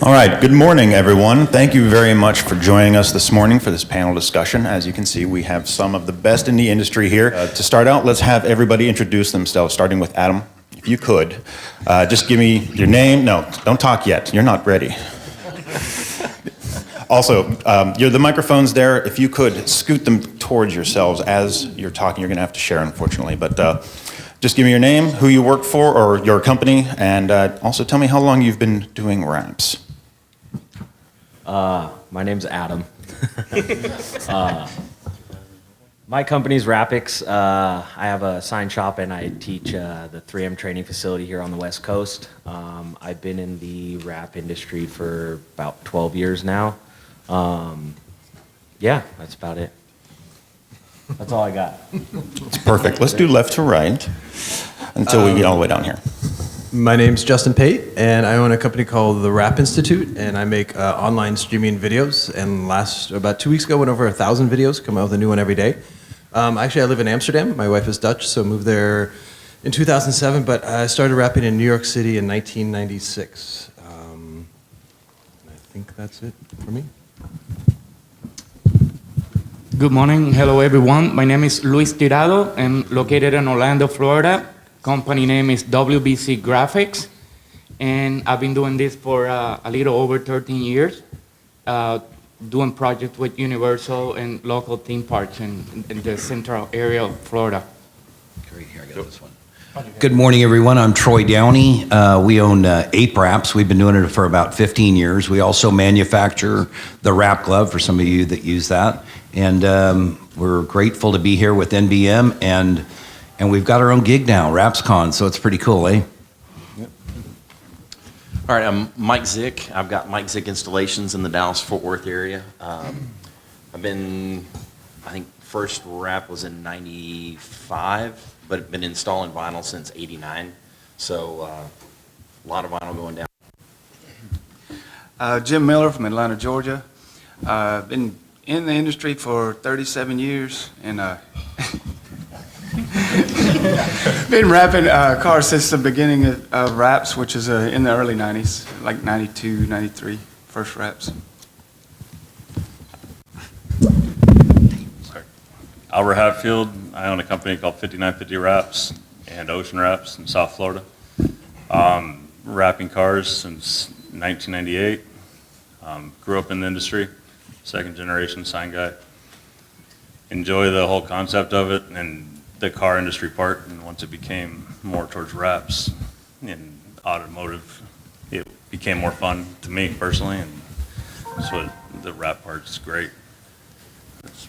All right, good morning, everyone. Thank you very much for joining us this morning for this panel discussion. As you can see, we have some of the best in the industry here. To start out, let's have everybody introduce themselves, starting with Adam. If you could, just give me your name. No, don't talk yet. You're not ready. Also, the microphone's there. If you could scoot them towards yourselves as you're talking. You're going to have to share, unfortunately. But just give me your name, who you work for, or your company, and also tell me how long you've been doing wraps. My name's Adam. My company's WrapX. I have a sign shop and I teach the 3M training facility here on the West Coast. I've been in the wrap industry for about 12 years now. Yeah, that's about it. That's all I got. It's perfect. Let's do left to right until we get all the way down here. My name's Justin Pate, and I own a company called the Wrap Institute, and I make online streaming videos. And about 2 weeks ago, went over 1,000 videos, come out with a new one every day. Actually, I live in Amsterdam. My wife is Dutch, so moved there in 2007, but I started rapping in New York City in 1996. I think that's it for me. Good morning. Hello, everyone. My name is Luis Tirado. I'm located in Orlando, Florida. Company name is WBC Graphics. And I've been doing this for a little over 13 years, doing projects with Universal and local theme parks in the central area of Florida. Great, here I got this one. Good morning, everyone. I'm Troy Downey. We own Ape Wraps. We've been doing it for about 15 years. We also manufacture the wrap glove for some of you that use that. And we're grateful to be here with NBM, and we've got our own gig now, WrapsConnect, so it's pretty cool, eh? Yep. All right, I'm Mike Zick. I've got Mike Zick Installations in the Dallas-Fort Worth area. I think first wrap was in 95, but I've been installing vinyl since 89, so a lot of vinyl going down. Jim Miller from Atlanta, Georgia. Been in the industry for 37 years, and been wrapping cars since the beginning of wraps, which is in the early 90s, like 92, 93, first wraps. Sorry. Albert Hatfield. I own a company called 5950 Wraps and Ocean Wraps in South Florida. Wrapping cars since 1998. Grew up in the industry, second generation sign guy. Enjoy the whole concept of it and the car industry part, and once it became more towards wraps and automotive, it became more fun to me personally, and that's what the wrap part's great. That's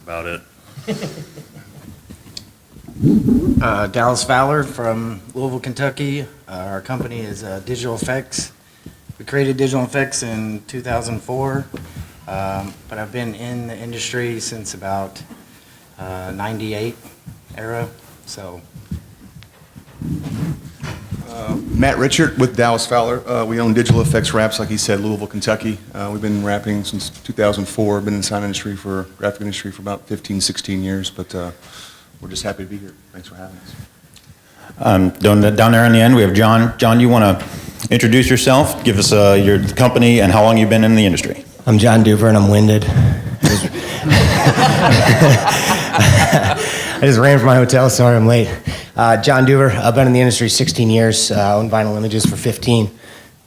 about it. Dallas Fowler from Louisville, Kentucky. Our company is Digital Effects. We created Digital Effects in 2004, but I've been in the industry since about 98 era, so. Matt Richard with Dallas Fowler. We own Digital Effects Wraps, like he said, Louisville, Kentucky. We've been wrapping since 2004. Been in the sign industry graphic industry for about 15, 16 years, but we're just happy to be here. Thanks for having us. Down there on the end, we have John. John, you want to introduce yourself? Give us your company and how long you've been in the industry. I'm John Duver, and I'm winded. I just ran from my hotel. Sorry, I'm late. John Duver. I've been in the industry 16 years. Owned Vinyl Images for 15.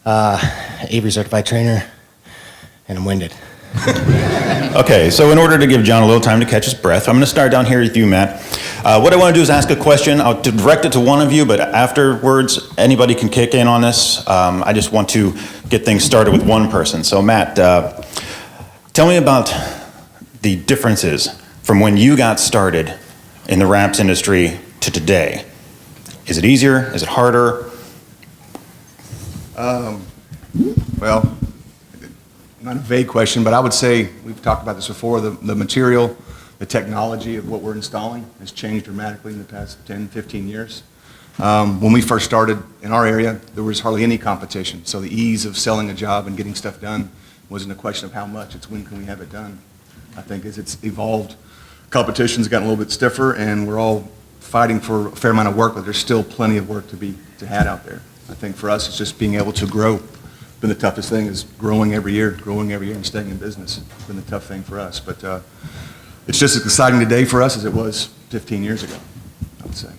Avery certified trainer, and I'm winded. Okay, so in order to give John a little time to catch his breath, I'm going to start down here with you, Matt. What I want to do is ask a question. I'll direct it to one of you, but afterwards, anybody can kick in on this. I just want to get things started with one person. So, Matt, tell me about the differences from when you got started in the wraps industry to today. Is it easier? Is it harder? Well, not a vague question, but I would say, we've talked about this before, the material, the technology of what we're installing has changed dramatically in the past 10, 15 years. When we first started in our area, there was hardly any competition, so the ease of selling a job and getting stuff done wasn't a question of how much, it's when can we have it done. I think as it's evolved, competition's gotten a little bit stiffer, and we're all fighting for a fair amount of work, but there's still plenty of work to be had out there. I think for us, it's just being able to grow been the toughest thing, is growing every year and staying in business. It's been the tough thing for us. But it's just as exciting today for us as it was 15 years ago, I would say.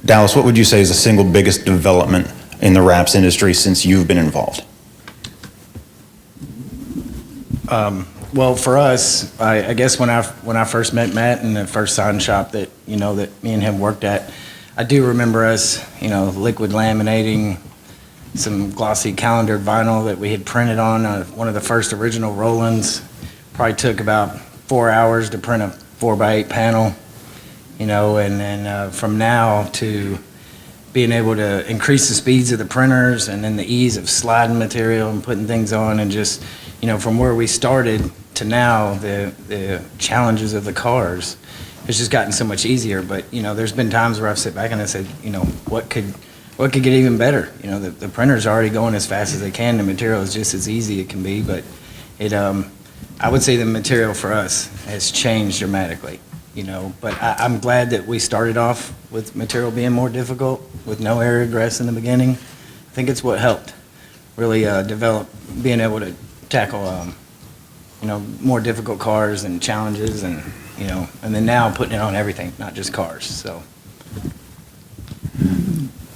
Dallas, what would you say is the single biggest development in the wraps industry since you've been involved? Well, for us, I guess when I first met Matt in the first sign shop that that me and him worked at, I do remember us liquid laminating some glossy calendared vinyl that we had printed on one of the first original Rollins. Probably took about 4 hours to print a 4x8 panel, and then from now to being able to increase the speeds of the printers and then the ease of sliding material and putting things on, and just from where we started to now, the challenges of the cars has just gotten so much easier. But there's been times where I've sit back and I said, what could get even better? The printer's already going as fast as they can. The material is just as easy it can be, but I would say the material for us has changed dramatically. But I'm glad that we started off with material being more difficult with no air egress in the beginning. I think it's what helped really develop being able to tackle more difficult cars and challenges, and and then now putting it on everything, not just cars. So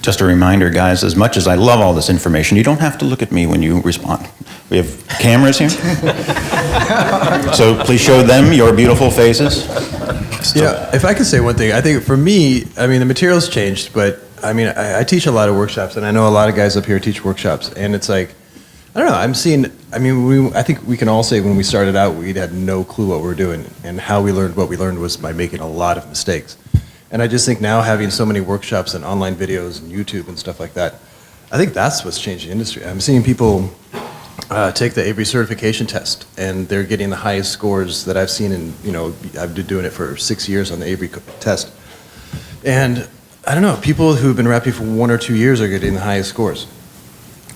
Just a reminder, guys, as much as I love all this information, you don't have to look at me when you respond. We have cameras here. So please show them your beautiful faces. Yeah, if I could say one thing, I think for me, the material's changed, but I teach a lot of workshops, and I know a lot of guys up here teach workshops, and it's like, I don't know, I think we can all say when we started out, we had no clue what we were doing, and how we learned what we learned was by making a lot of mistakes. And I just think now having so many workshops and online videos and YouTube and stuff like that, I think that's what's changed the industry. I'm seeing people take the Avery certification test, and they're getting the highest scores that I've seen in, I've been doing it for 6 years on the Avery test. And I don't know, people who've been rapping for 1 or 2 years are getting the highest scores,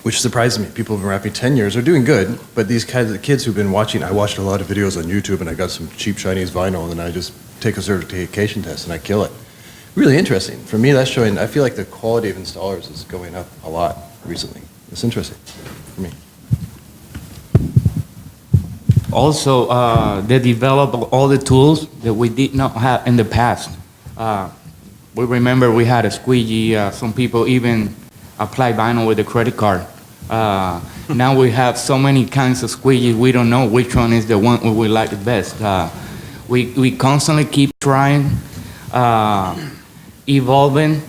which surprises me. People who've been rapping 10 years are doing good, but these kinds of kids who've been watching, I watched a lot of videos on YouTube, and I got some cheap Chinese vinyl, and I just take a certification test and I kill it. Really interesting. For me, that's showing, I feel like the quality of installers is going up a lot recently. It's interesting for me. Also, they develop all the tools that we did not have in the past. We remember we had a squeegee. Some people even apply vinyl with a credit card. Now we have so many kinds of squeegees, we don't know which one is the one we like the best. We constantly keep trying, evolving.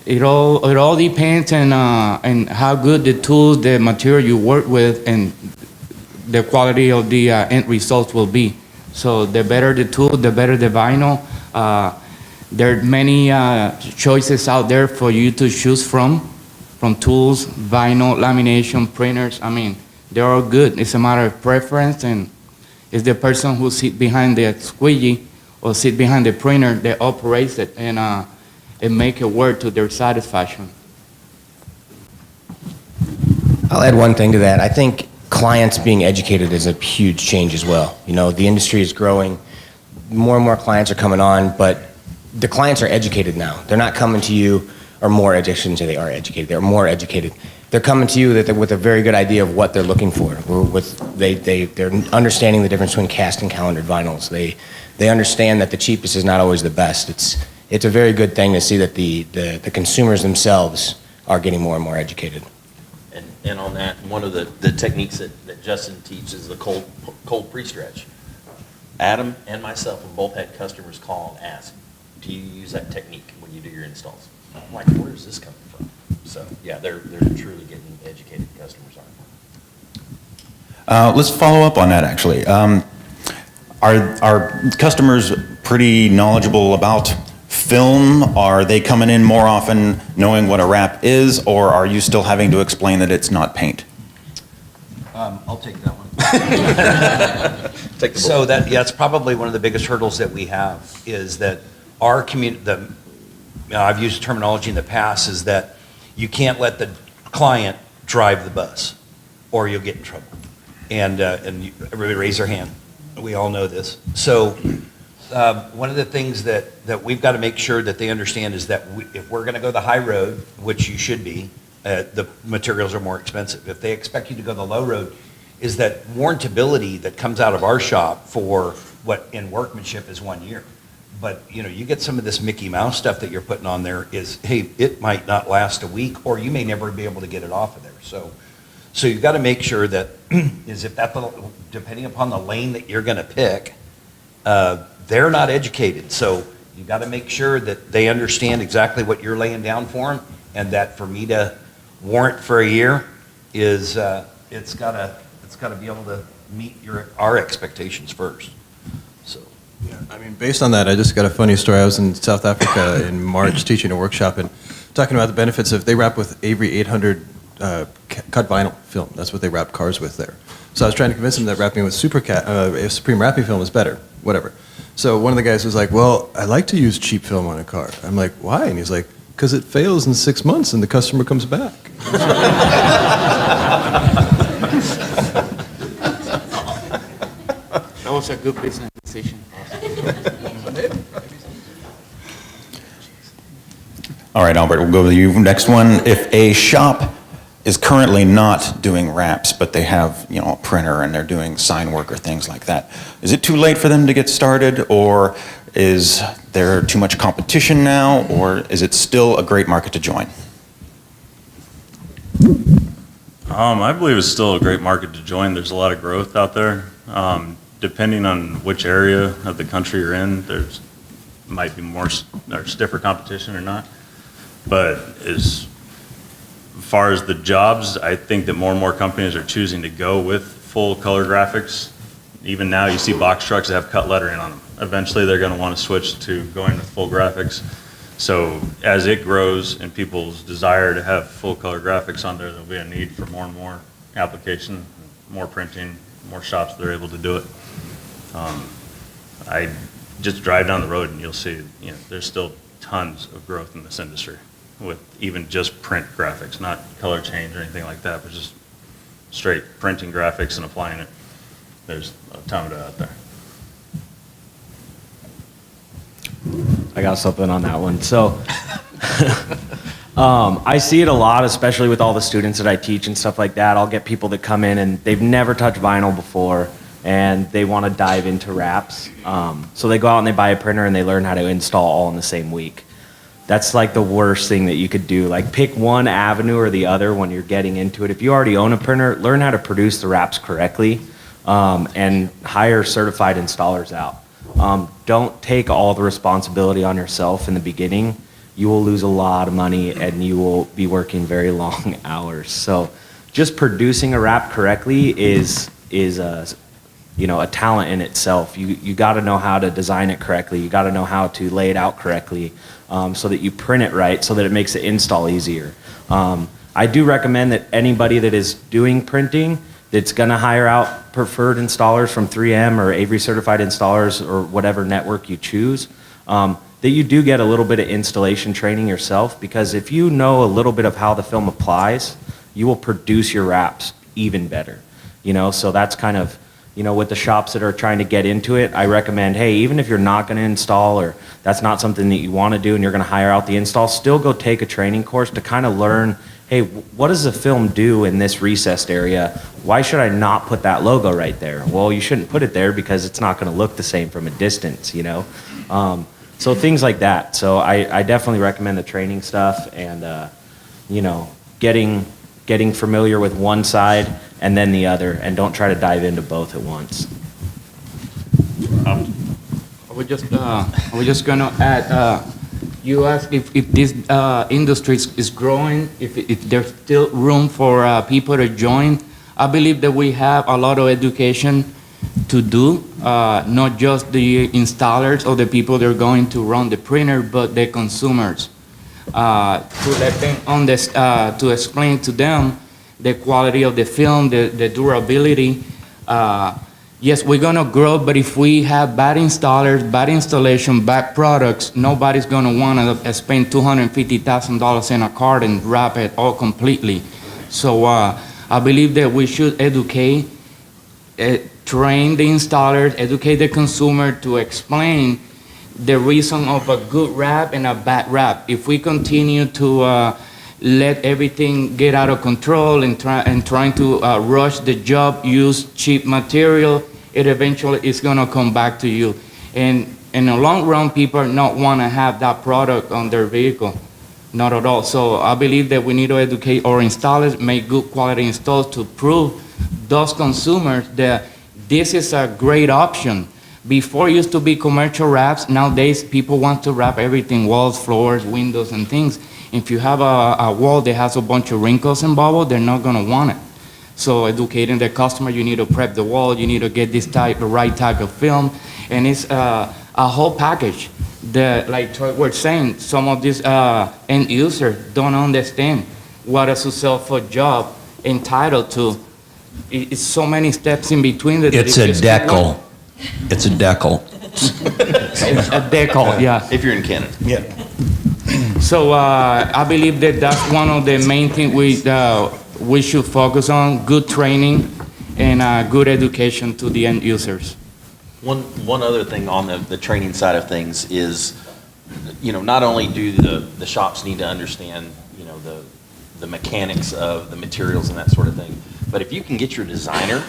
It all depends on how good the tools, the material you work with, and the quality of the end results will be. So the better the tool, the better the vinyl. There are many choices out there for you to choose from tools, vinyl, lamination, printers. They're all good. It's a matter of preference, and it's the person who sits behind the squeegee or sit behind the printer that operates it and make it work to their satisfaction. I'll add one thing to that. I think clients being educated is a huge change as well. The industry is growing. More and more clients are coming on, but the clients are educated now. They're not coming to you, or more educated, they are educated. They're more educated. They're coming to you with a very good idea of what they're looking for. They're understanding the difference between cast and calendared vinyls. They understand that the cheapest is not always the best. It's a very good thing to see that the consumers themselves are getting more and more educated. And on that, one of the techniques that Justin teaches is the cold pre-stretch. Adam and myself have both had customers call and ask, do you use that technique when you do your installs? I'm like, where is this coming from? So yeah, they're truly getting educated, customers are. Let's follow up on that, actually. Are customers pretty knowledgeable about film? Are they coming in more often knowing what a wrap is, or are you still having to explain that it's not paint? I'll take that one. Take the So that's probably one of the biggest hurdles that we have, is that our community, I've used terminology in the past, is that you can't let the client drive the bus, or you'll get in trouble. And everybody raise their hand. We all know this. So one of the things that we've got to make sure that they understand is that if we're going to go the high road, which you should be, the materials are more expensive. If they expect you to go the low road, is that warrantability that comes out of our shop for what in workmanship is 1 year. But, you know, you get some of this Mickey Mouse stuff that you're putting on there is, hey, it might not last a week, or you may never be able to get it off of there. So you've got to make sure that, depending upon the lane that you're going to pick, they're not educated. So you've got to make sure that they understand exactly what you're laying down for them, and that for me to warrant for a year is, it's got to be able to meet our expectations first. So. Yeah, I mean, based on that, I just got a funny story. I was in South Africa in March teaching a workshop and talking about the benefits of, they wrap with Avery 800 cut vinyl film. That's what they wrap cars with there. So I was trying to convince them that wrapping with Supreme wrapping film is better, whatever. So one of the guys was like, well, I like to use cheap film on a car. I'm like, why? And he's like, because it fails in 6 months and the customer comes back. That was a good business decision. All right, Albert, we'll go to you. Next one. If a shop is currently not doing wraps, but they have, you know, a printer and they're doing sign work or things like that, is it too late for them to get started, or is there too much competition now, or is it still a great market to join? I believe it's still a great market to join. There's a lot of growth out there. Depending on which area of the country you're in, there's might be more or stiffer competition or not. But as far as the jobs, I think that more and more companies are choosing to go with full color graphics. Even now, you see box trucks that have cut lettering on them. Eventually, they're going to want to switch to going to full graphics. So as it grows and people's desire to have full color graphics on there, there'll be a need for more and more application, more printing, more shops that are able to do it. I just drive down the road and you'll see, you know, there's still tons of growth in this industry with even just print graphics, not color change or anything like that, but just straight printing graphics and applying it. There's a ton of it out there. I got something on that one. So I see it a lot, especially with all the students that I teach and stuff like that. I'll get people that come in and they've never touched vinyl before and they want to dive into wraps. So they go out and they buy a printer and they learn how to install all in the same week. That's like the worst thing that you could do. Like pick one avenue or the other when you're getting into it. If you already own a printer, learn how to produce the wraps correctly and hire certified installers out. Don't take all the responsibility on yourself in the beginning. You will lose a lot of money and you will be working very long hours. So just producing a wrap correctly is a talent in itself. You got to know how to design it correctly. You got to know how to lay it out correctly so that you print it right, so that it makes the install easier. I do recommend that anybody that is doing printing that's going to hire out preferred installers from 3M or Avery certified installers or whatever network you choose, that you do get a little bit of installation training yourself, because if you know a little bit of how the film applies, you will produce your wraps even better. So that's kind of, with the shops that are trying to get into it, I recommend, hey, even if you're not going to install or that's not something that you want to do and you're going to hire out the install, still go take a training course to kind of learn, hey, what does the film do in this recessed area? Why should I not put that logo right there? Well, you shouldn't put it there because it's not going to look the same from a distance, So things like that. So I definitely recommend the training stuff and, getting familiar with one side and then the other, and don't try to dive into both at once. We're just going to add, you asked if this industry is growing, if there's still room for people to join. I believe that we have a lot of education to do, not just the installers or the people that are going to run the printer, but the consumers. To let them to explain to them the quality of the film, the durability. Yes, we're gonna grow, but if we have bad installers, bad installation, bad products, nobody's gonna wanna spend $250,000 in a card and wrap it all completely. So I believe that we should educate, train the installers, educate the consumer to explain the reason of a good wrap and a bad wrap. If we continue to let everything get out of control and trying to rush the job, use cheap material, it eventually is going to come back to you. And in the long run, people not want to have that product on their vehicle. Not at all. So I believe that we need to educate our installers, make good quality installs to prove those consumers that this is a great option. Before it used to be commercial wraps. Nowadays, people want to wrap everything, walls, floors, windows, and things. If you have a wall that has a bunch of wrinkles and bubbles, they're not going to want it. So educating the customer, you need to prep the wall, you need to get the right type of film, and it's a whole package. Like Troy was saying, some of these end users don't understand what a successful job entitled to. It's so many steps in between. It's a decal. It's a decal. A decal, yeah. If you're in Canada. Yeah. So I believe that that's one of the main things we should focus on, good training and good education to the end users. One other thing on the training side of things is, not only do the shops need to understand, the mechanics of the materials and that sort of thing, but if you can get your designer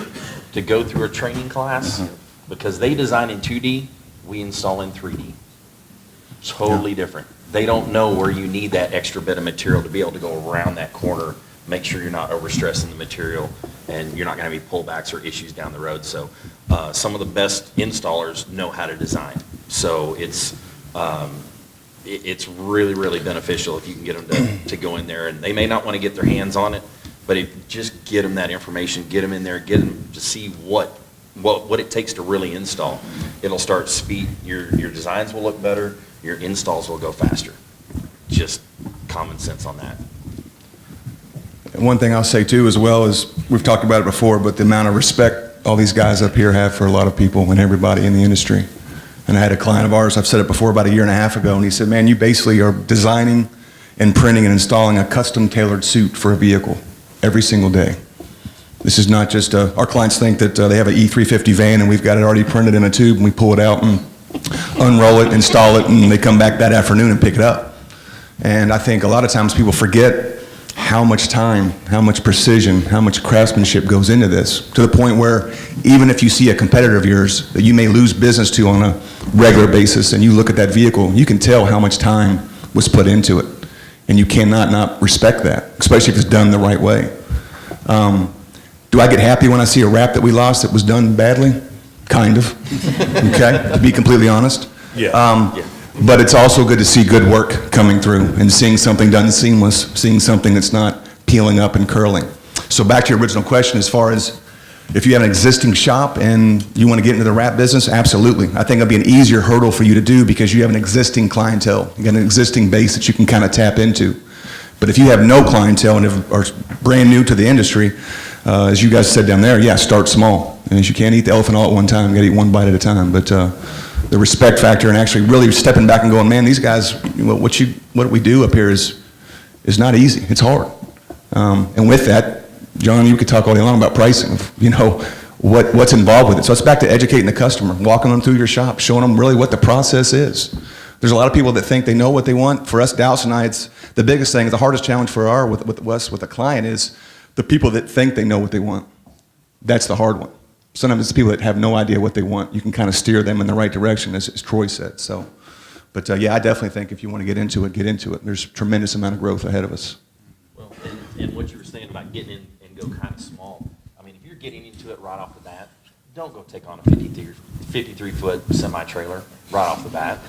to go through a training class, because they design in 2D, we install in 3D. Totally different. They don't know where you need that extra bit of material to be able to go around that corner, make sure you're not overstressing the material, and you're not going to be pullbacks or issues down the road. So some of the best installers know how to design. So it's really, really beneficial if you can get them to go in there. And they may not want to get their hands on it, but if just get them that information, get them in there, get them to see what it takes to really install. It'll start speed. Your designs will look better. Your installs will go faster. Just common sense on that. And one thing I'll say too as well is, we've talked about it before, but the amount of respect all these guys up here have for a lot of people and everybody in the industry. And I had a client of ours, I've said it before, about a year and a half ago, and he said, man, you basically are designing and printing and installing a custom tailored suit for a vehicle every single day. This is not just, our clients think that they have an E350 van and we've got it already printed in a tube and we pull it out and unroll it, install it, and they come back that afternoon and pick it up. And I think a lot of times people forget how much time, how much precision, how much craftsmanship goes into this, to the point where even if you see a competitor of yours that you may lose business to on a regular basis and you look at that vehicle, you can tell how much time was put into it. And you cannot not respect that, especially if it's done the right way. Do I get happy when I see a wrap that we lost that was done badly? Kind of, okay, to be completely honest. Yeah. But it's also good to see good work coming through and seeing something done seamless, seeing something that's not peeling up and curling. So back to your original question, as far as if you have an existing shop and you want to get into the wrap business, absolutely. I think it'll be an easier hurdle for you to do because you have an existing clientele. You got an existing base that you can kind of tap into. But if you have no clientele and are brand new to the industry, as you guys said down there, yeah, start small. And you can't eat the elephant all at one time. You got to eat one bite at a time. But the respect factor and actually really stepping back and going, man, these guys, what we do up here is not easy. It's hard. And with that, John, you could talk all day long about pricing, what's involved with it. So it's back to educating the customer, walking them through your shop, showing them really what the process is. There's a lot of people that think they know what they want. For us, Dallas and I, it's the biggest thing, the hardest challenge for with a client is the people that think they know what they want. That's the hard one. Sometimes it's people that have no idea what they want. You can kind of steer them in the right direction, as Troy said. So, but yeah, I definitely think if you want to get into it, get into it. There's a tremendous amount of growth ahead of us. Well, and what you were saying about getting in and go kind of small, I mean, if you're getting into it right off the bat, don't go take on a 53-foot semi-trailer right off the bat.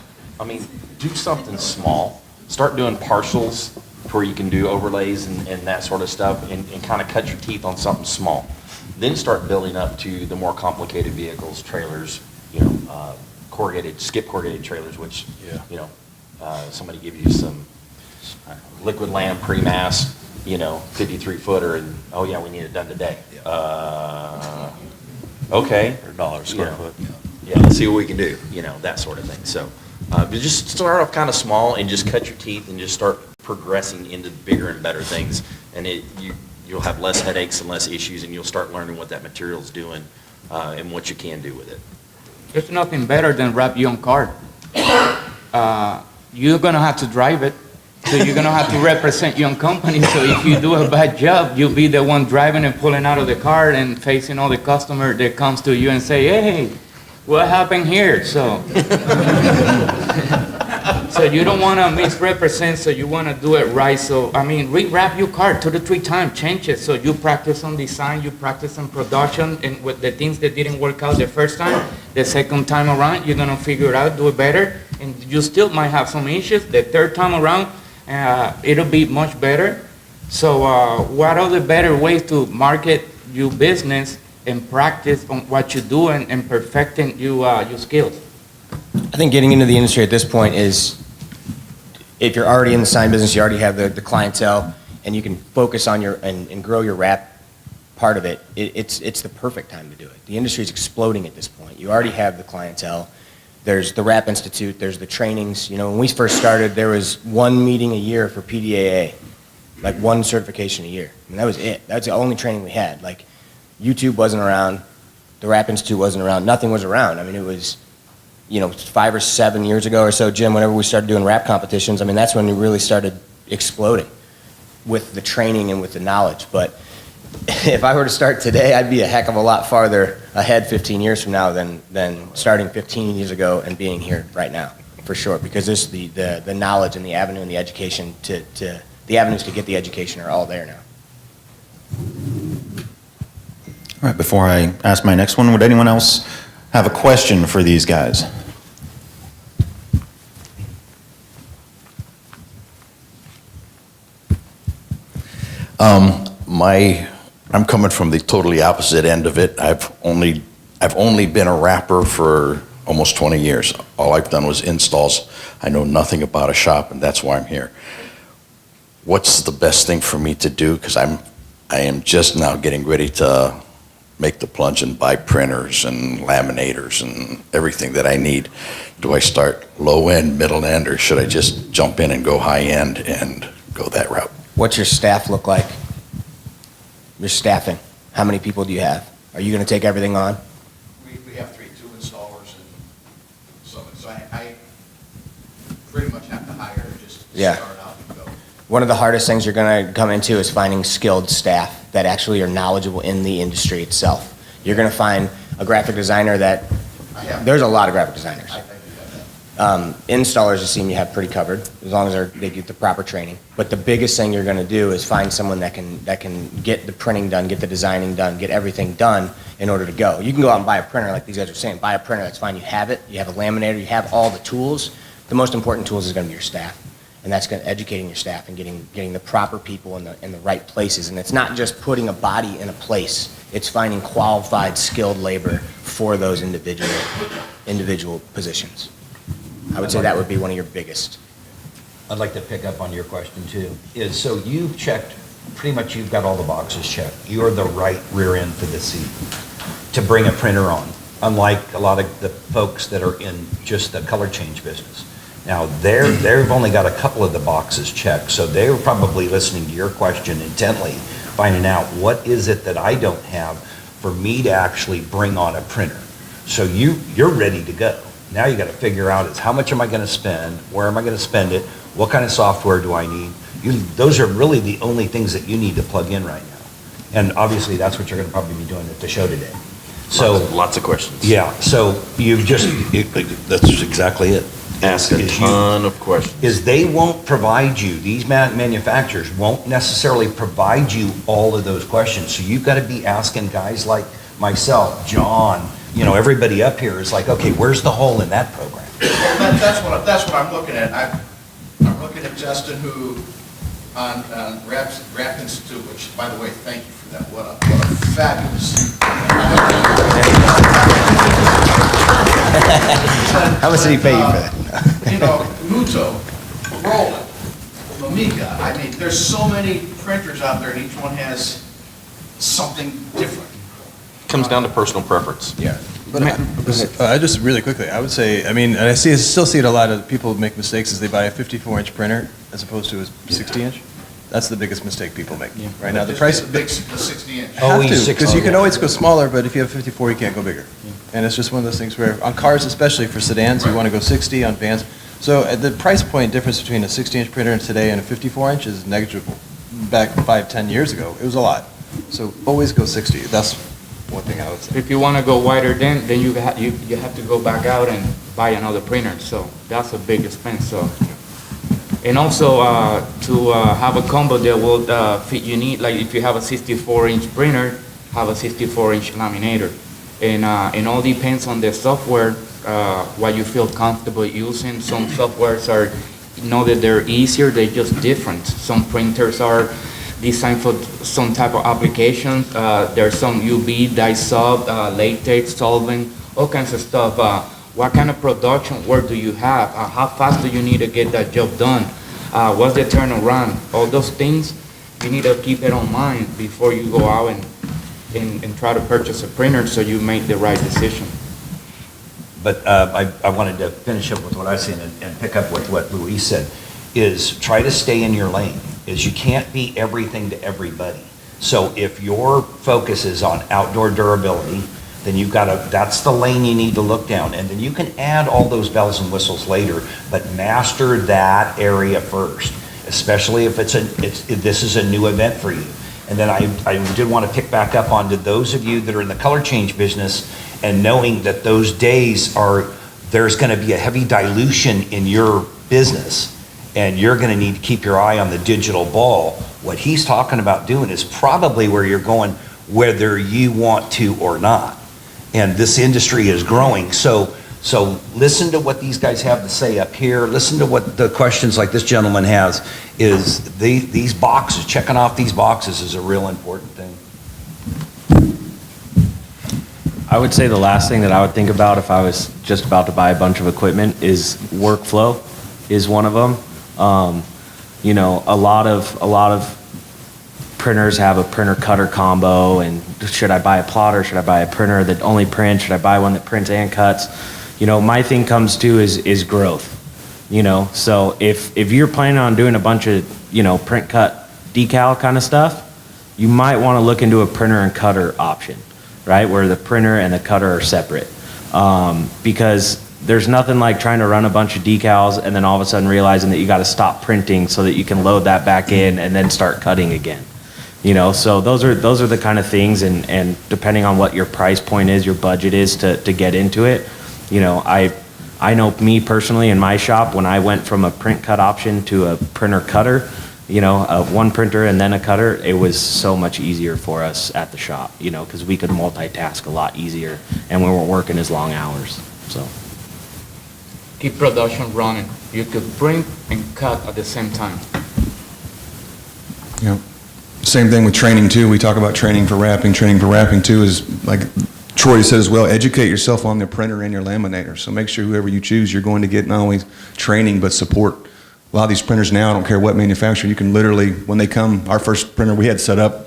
I mean, do something small. Start doing partials where you can do overlays and that sort of stuff and kind of cut your teeth on something small. Then start building up to the more complicated vehicles, trailers, skip corrugated trailers, which, somebody give you some liquid lam pre-mass, 53-footer, and, oh yeah, we need it done today. Okay. Or $1 square foot. Yeah, let's see what we can do, that sort of thing. So just start off kind of small and just cut your teeth and just start progressing into bigger and better things. And you'll have less headaches and less issues, and you'll start learning what that material's doing and what you can do with it. There's nothing better than wrap your own car. You're going to have to drive it. So you're gonna have to represent your own company. So if you do a bad job, you'll be the one driving and pulling out of the car and facing all the customer that comes to you and say, hey, what happened here? So, so you don't wanna misrepresent, so you wanna do it right. So, I mean, rewrap your car 2 to 3 times, change it. So you practice on design, you practice on production, and with the things that didn't work out the first time, the second time around, you're gonna figure it out, do it better. And you still might have some issues. The third time around, it'll be much better. So what are the better ways to market your business and practice on what you do and perfecting your skills? I think getting into the industry at this point is, if you're already in the sign business, you already have the clientele, and you can focus on and grow your wrap part of it, it's the perfect time to do it. The industry is exploding at this point. You already have the clientele. There's the Wrap Institute, there's the trainings. You know, when we first started, there was 1 meeting a year for PDAA, like 1 certification a year. I mean, that was it. That's the only training we had. Like, YouTube wasn't around, the Wrap Institute wasn't around, nothing was around. I mean, it was, 5 or 7 years ago or so, Jim, whenever we started doing wrap competitions, I mean, that's when we really started exploding with the training and with the knowledge. But if I were to start today, I'd be a heck of a lot farther ahead 15 years from now than starting 15 years ago and being here right now, for sure. Because there's the knowledge and the avenue and the education the avenues to get the education are all there now. All right, before I ask my next one, would anyone else have a question for these guys? I'm coming from the totally opposite end of it. I've only been a wrapper for almost 20 years. All I've done was installs. I know nothing about a shop, and that's why I'm here. What's the best thing for me to do? Because I am just now getting ready to make the plunge and buy printers and laminators and everything that I need. Do I start low end, middle end, or should I just jump in and go high end and go that route? What's your staff look like? Your staffing. How many people do you have? Are you going to take everything on? We have 2 installers and so I pretty much have to hire just to Yeah. start out and go. One of the hardest things you're going to come into is finding skilled staff that actually are knowledgeable in the industry itself. You're going to find a graphic designer that, there's a lot of graphic designers. Installers, you seem you have pretty covered, as long as they get the proper training. But the biggest thing you're going to do is find someone that can get the printing done, get the designing done, get everything done in order to go. You can go out and buy a printer, like these guys are saying. Buy a printer, that's fine. You have it. You have a laminator. You have all the tools. The most important tools is going to be your staff. And that's educating your staff and getting the proper people in the right places. And it's not just putting a body in a place. It's finding qualified, skilled labor for those individual positions. I would say that would be one of your biggest. I'd like to pick up on your question too, so you've checked, pretty much you've got all the boxes checked. You're the right rear end for the seat to bring a printer on, unlike a lot of the folks that are in just the color change business. Now, they've only got a couple of the boxes checked, so they're probably listening to your question intently, finding out what is it that I don't have for me to actually bring on a printer. So you're ready to go. Now you got to figure out is how much am I going to spend, where am I going to spend it, what kind of software do I need? Those are really the only things that you need to plug in right now. And obviously that's what you're going to probably be doing at the show today. So Lots of questions. yeah, so you've just, that's exactly it. Ask a ton of questions. Is they won't provide you, these manufacturers won't necessarily provide you all of those questions. So you've got to be asking guys like myself, John, everybody up here is like, okay, where's the hole in that program? That's what I'm looking at. I'm looking at Justin, who on Wrap Institute, which, by the way, thank you for that. What a fabulous. How much did he pay you for that? Muto, Roland, Mamiga. I mean, there's so many printers out there, and each one has something different. Comes down to personal preference. Yeah. But I just really quickly, I would say, I mean, and I still see it a lot of people make mistakes is they buy a 54-inch printer as opposed to a 60-inch. That's the biggest mistake people make right now. The price, The 60-inch. Oh, have to, he's 60. because you can always go smaller, but if you have 54, you can't go bigger. And it's just one of those things where on cars, especially for sedans, you want to go 60. On vans, So the price point difference between a 60-inch printer today and a 54-inch is negligible. Back 5-10 years ago, it was a lot. So always go 60. That's one thing I would say. If you want to go wider, then you have to go back out and buy another printer. So that's a big expense. So, and also to have a combo that will fit you need, like if you have a 64-inch printer, have a 64-inch laminator, and it all depends on the software what you feel comfortable using. Some softwares are, that they're easier, they're just different. Some printers are designed for some type of applications. There's some UV, dye-sub, latex, solvent, all kinds of stuff. What kind of production work do you have? How fast do you need to get that job done? What's the turnaround? All those things, you need to keep it on mind before you go out and try to purchase a printer so you make the right decision. But I wanted to finish up with what I said and pick up with what Luis said, is try to stay in your lane, is you can't be everything to everybody. So if your focus is on outdoor durability, then you've got to, that's the lane you need to look down. And then you can add all those bells and whistles later, but master that area first, especially if if this is a new event for you. And then I did want to pick back up onto those of you that are in the color change business and knowing that those days there's going to be a heavy dilution in your business and you're going to need to keep your eye on the digital ball. What he's talking about doing is probably where you're going, whether you want to or not. And this industry is growing. So listen to what these guys have to say up here. Listen to what the questions like this gentleman has. Is these boxes, checking off these boxes is a real important thing. I would say the last thing that I would think about if I was just about to buy a bunch of equipment is workflow is one of them. A lot of printers have a printer cutter combo, and should I buy a plotter? Should I buy a printer that only prints? Should I buy one that prints and cuts? My thing comes to is growth. So if you're planning on doing a bunch of, print cut decal kind of stuff, you might want to look into a printer and cutter option, right? Where the printer and the cutter are separate. Because there's nothing like trying to run a bunch of decals and then all of a sudden realizing that you got to stop printing so that you can load that back in and then start cutting again. So those are the kind of things, and depending on what your price point is, your budget is to get into it. I know me personally in my shop, when I went from a print cut option to a printer cutter, one printer and then a cutter, it was so much easier for us at the shop, because we could multitask a lot easier and we weren't working as long hours. So Keep production running. You could print and cut at the same time. Yeah. Same thing with training too. We talk about training for wrapping too is like Troy said as well, educate yourself on the printer and your laminator. So make sure whoever you choose, you're going to get not only training, but support. A lot of these printers now, I don't care what manufacturer, you can literally, when they come, our first printer we had set up,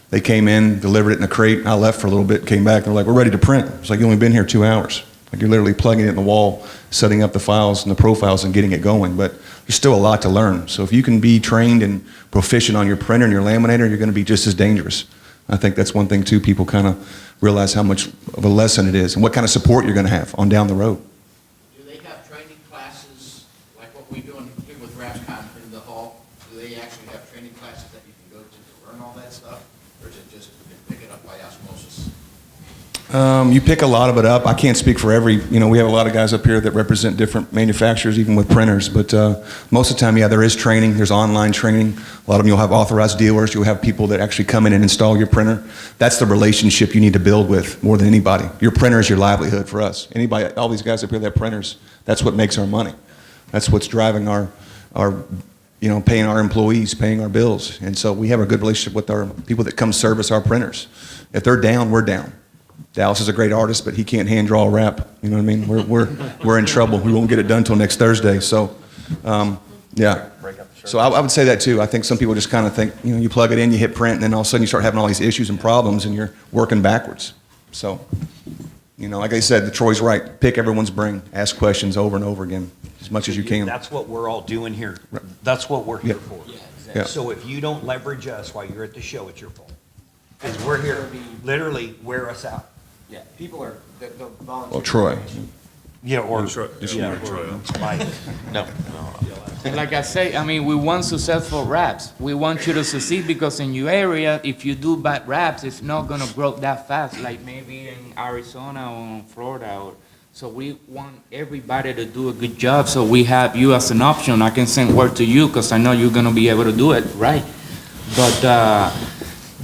they came in, delivered it in a crate, I left for a little bit, came back, they're like, we're ready to print. It's like, you only been here 2 hours. Like you're literally plugging it in the wall, setting up the files and the profiles and getting it going. But there's still a lot to learn. So if you can be trained and proficient on your printer and your laminator, you're going to be just as dangerous. I think that's one thing too, people kind of realize how much of a lesson it is and what kind of support you're going to have on down the road. Do they have training classes like what we do here with WrapsConnect in the hall? Do they actually have training classes that you can go to learn all that stuff? Or is it just you pick it up by osmosis? You pick a lot of it up. I can't speak for every, we have a lot of guys up here that represent different manufacturers, even with printers, but most of the time, yeah, there is training. There's online training. A lot of them, you'll have authorized dealers. You'll have people that actually come in and install your printer. That's the relationship you need to build with more than anybody. Your printer is your livelihood for us. Anybody, all these guys up here that have printers, that's what makes our money. That's what's driving our paying our employees, paying our bills. And so we have a good relationship with our people that come service our printers. If they're down, we're down. Dallas is a great artist, but he can't hand draw a wrap. You know what I mean? We're in trouble. We won't get it done until next Thursday. So, yeah. So I would say that too. I think some people just kind of think, you plug it in, you hit print, and then all of a sudden you start having all these issues and problems, and you're working backwards. So, like I said, Troy's right. Pick everyone's brain. Ask questions over and over again, as much as you can. That's what we're all doing here. That's what we're here for. Yeah, exactly. Yeah. So if you don't leverage us while you're at the show, it's your fault. Because we're here, literally wear us out. Yeah, people are, the volunteers. Well, Troy. Yeah, or. Yeah. Mike. No. And like I say, I mean, we want successful wraps. We want you to succeed because in your area, if you do bad wraps, it's not gonna grow that fast, like maybe in Arizona or in Florida. So we want everybody to do a good job. So we have you as an option. I can send word to you because I know you're gonna be able to do it right. But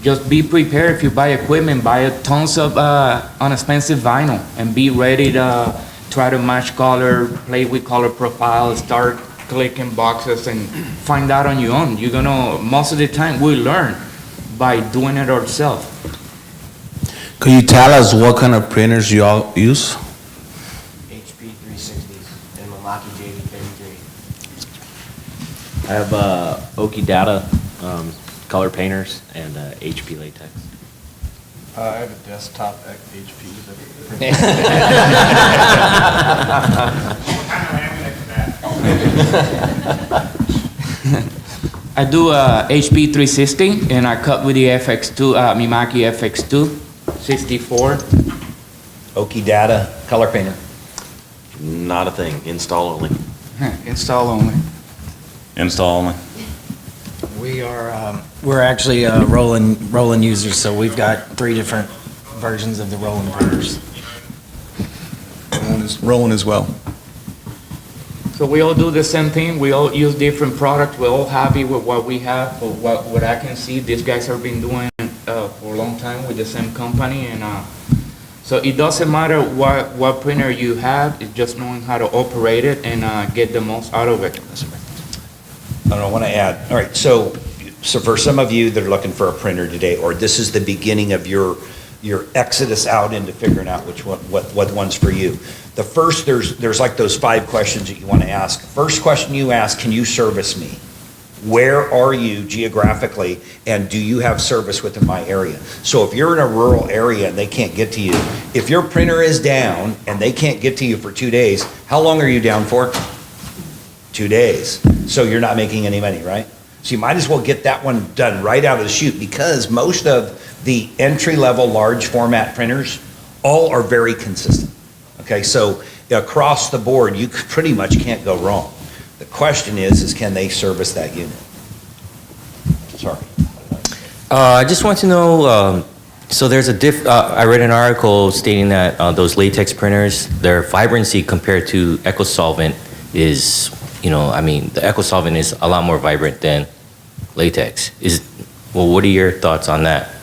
just be prepared. If you buy equipment, buy tons of inexpensive vinyl and be ready to try to match color, play with color profiles, start clicking boxes and find out on your own. You're gonna, most of the time we learn by doing it ourselves. Could you tell us what kind of printers you all use? HP 360s and Milwaukee JD33. I have Oki Data color painters and HP latex. I have a desktop at HP. I do HP 360 and I cut with the FX2, Mimaki FX2, 64. Oki Data color painter. Not a thing, install only. Install only. Install only. We are, we're actually Roland users, so we've got 3 different versions of the Roland printers. Rolling as well. So we all do the same thing. We all use different products. We're all happy with what we have. But what I can see, these guys have been doing for a long time with the same company. And so it doesn't matter what printer you have. It's just knowing how to operate it and get the most out of it. I want to add, all right, so for some of you that are looking for a printer today, or this is the beginning of your exodus out into figuring out what one's for you. The first, there's like those 5 questions that you want to ask. First question you ask, can you service me? Where are you geographically, and do you have service within my area? So if you're in a rural area and they can't get to you, if your printer is down and they can't get to you for 2 days, how long are you down for? 2 days. So you're not making any money, right? So you might as well get that one done right out of the chute, because most of the entry-level large format printers all are very consistent. Okay, so across the board, you pretty much can't go wrong. The question is can they service that unit? Sorry. I just want to know, so there's I read an article stating that those latex printers, their vibrancy compared to EcoSolvent is, I mean, the EcoSolvent is a lot more vibrant than latex. Well, what are your thoughts on that?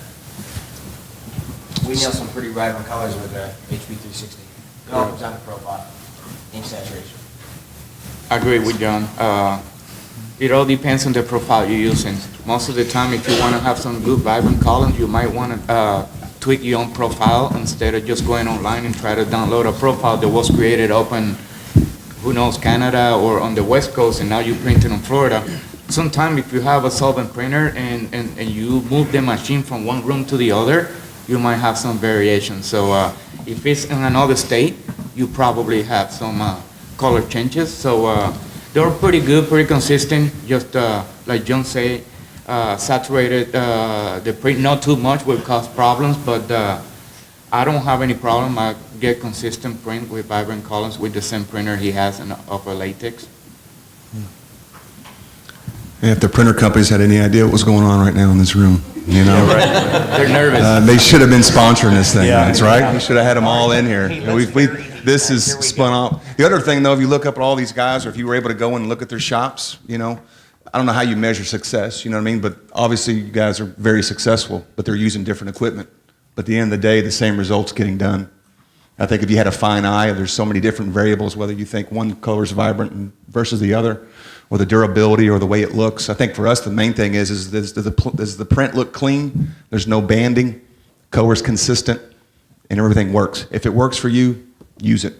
We nail some pretty vibrant colors with the HP 360. It all comes down to profile, ink saturation. I agree with John. It all depends on the profile you're using. Most of the time, if you want to have some good vibrant colors, you might want to tweak your own profile instead of just going online and try to download a profile that was created up in, who knows, Canada or on the West Coast, and now you print it in Florida. Sometimes if you have a solvent printer and you move the machine from one room to the other, you might have some variation. So if it's in another state, you probably have some color changes. So they're pretty good, pretty consistent. Just like John said, saturated the print, not too much will cause problems, but I don't have any problem. I get consistent print with vibrant colors with the same printer he has of a latex. And if the printer companies had any idea what was going on right now in this room, They're nervous. they should have been sponsoring this thing. Yeah. That's right. We should have had them all in here. This is spun off. The other thing, though, if you look up at all these guys, or if you were able to go and look at their shops, I don't know how you measure success. You know what I mean? But obviously, you guys are very successful, but they're using different equipment. But at the end of the day, the same result's getting done. I think if you had a fine eye, there's so many different variables, whether you think one color is vibrant versus the other, or the durability or the way it looks. I think for us, the main thing is does the print look clean? There's no banding, color's consistent, and everything works. If it works for you, use it,